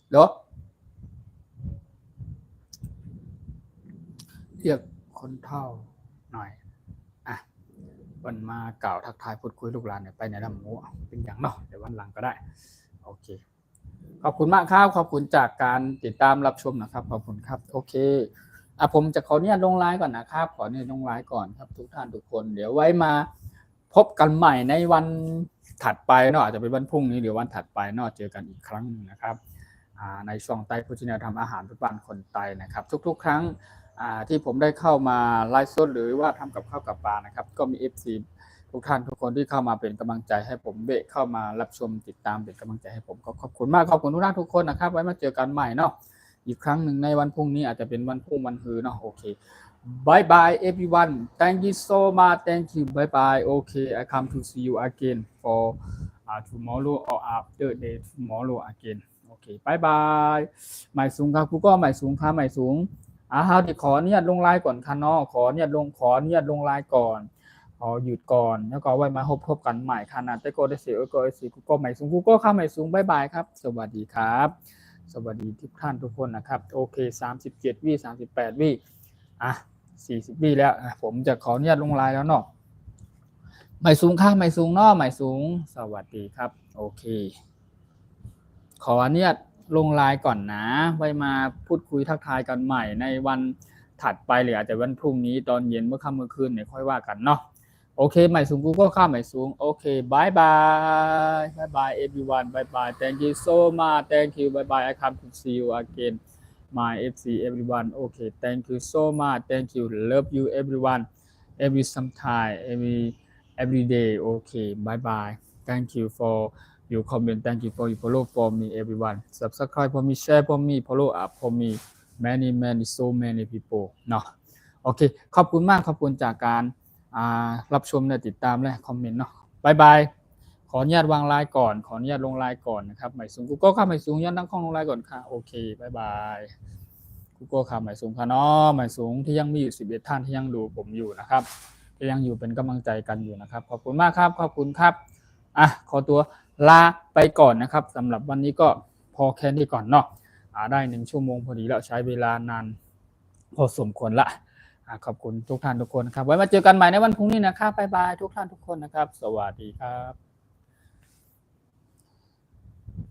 เดี๋ยวเรียกคนเฒ่าหน่อยอ่ะวันมากล่าวทักทายพูดคุยลูกหลานเนี่ยไปในลำงูเป็นอย่างเนาะเดี๋ยววันหลังก็ได้โอเคขอบคุณมากครับขอบคุณจากการติดตามรับชมนะครับขอบคุณครับโอเคผมจะขอเนี่ยลงไลน์ก่อนนะครับขอเนี่ยลงไลน์ก่อนครับทุกท่านทุกคนเดี๋ยวไว้มาพบกันใหม่ในวันถัดไปเนาะอาจจะเป็นวันพรุ่งนี้หรือวันถัดไปเนาะเจอกันอีกครั้งนึงนะครับในช่องไต้พุทธินทำอาหารพื้นบ้านคนไต้นะครับทุกๆครั้งที่ผมได้เข้ามาไลฟ์สดหรือว่าทำกับข้าวกับปลานะครับก็มี FC ทุกท่านทุกคนที่เข้ามาเป็นกำลังใจให้ผมเบะเข้ามารับชมติดตามเป็นกำลังใจให้ผมก็ขอบคุณมากขอบคุณทุกท่านทุกคนนะครับไว้มาเจอกันใหม่เนาะอีกครั้งหนึ่งในวันพรุ่งนี้อาจจะเป็นวันพรุ่งวันฮือเนาะโอเคbye bye everyone thank you so much thank you bye bye okay I come to see you again for tomorrow or after day tomorrow again okay bye bye หมายสูงครับกูก็หมายสูงครับหมายสูงฮาวที่ขออนุญาตลงไลน์ก่อนค่ะเนาะขออนุญาตลงไลน์ก่อนขอหยุดก่อนแล้วก็ไว้มาพบกันใหม่ค่ะนะแต่ก็ได้เสียก็ได้เสียกูก็หมายสูงกูก็ค่ะหมายสูงบายบายครับสวัสดีครับสวัสดีทุกท่านทุกคนนะครับโอเค37วิ38วิ40วิแล้วผมจะขออนุญาตลงไลน์แล้วเนาะหมายสูงค่ะหมายสูงเนาะหมายสูงสวัสดีครับโอเคขออนุญาตลงไลน์ก่อนนะไว้มาพูดคุยทักทายกันใหม่ในวันถัดไปหรืออาจจะวันพรุ่งนี้ตอนเย็นเมื่อค่ำเมื่อคืนเนี่ยค่อยว่ากันเนาะโอเคหมายสูงกูก็ข้ามหมายสูงโอเคบายบายeveryone bye bye thank you so much thank you bye bye I come to see you again my FC everyone okay thank you so much thank you love you everyone every sometime every day okay bye bye thank you for your comment thank you for your follow for me everyone subscribe for me share for me follow up for me many so many people เนาะโอเคขอบคุณมากขอบคุณจากการรับชมและติดตามและคอมเมนต์เนาะบายบายขออนุญาตวางไลน์ก่อนขออนุญาตลงไลน์ก่อนนะครับหมายสูงกูก็ค่ะหมายสูงยันตั้งข้องลงไลน์ก่อนค่ะโอเคบายบายกูก็ค่ะหมายสูงค่ะเนาะหมายสูงที่ยังมีอยู่11ท่านที่ยังดูผมอยู่นะครับที่ยังอยู่เป็นกำลังใจกันอยู่นะครับขอบคุณมากครับขอบคุณครับขอตัวลาไปก่อนนะครับสำหรับวันนี้ก็พอแค่นี้ก่อนเนาะได้1ชั่วโมงพอดีแล้วใช้เวลานานพอสมควรละขอบคุณทุกท่านทุกคนครับไว้มาเจอกันใหม่ในวันพรุ่งนี้นะครับบ๊ายบายทุกท่านทุกคนนะครับสวัสดีครับ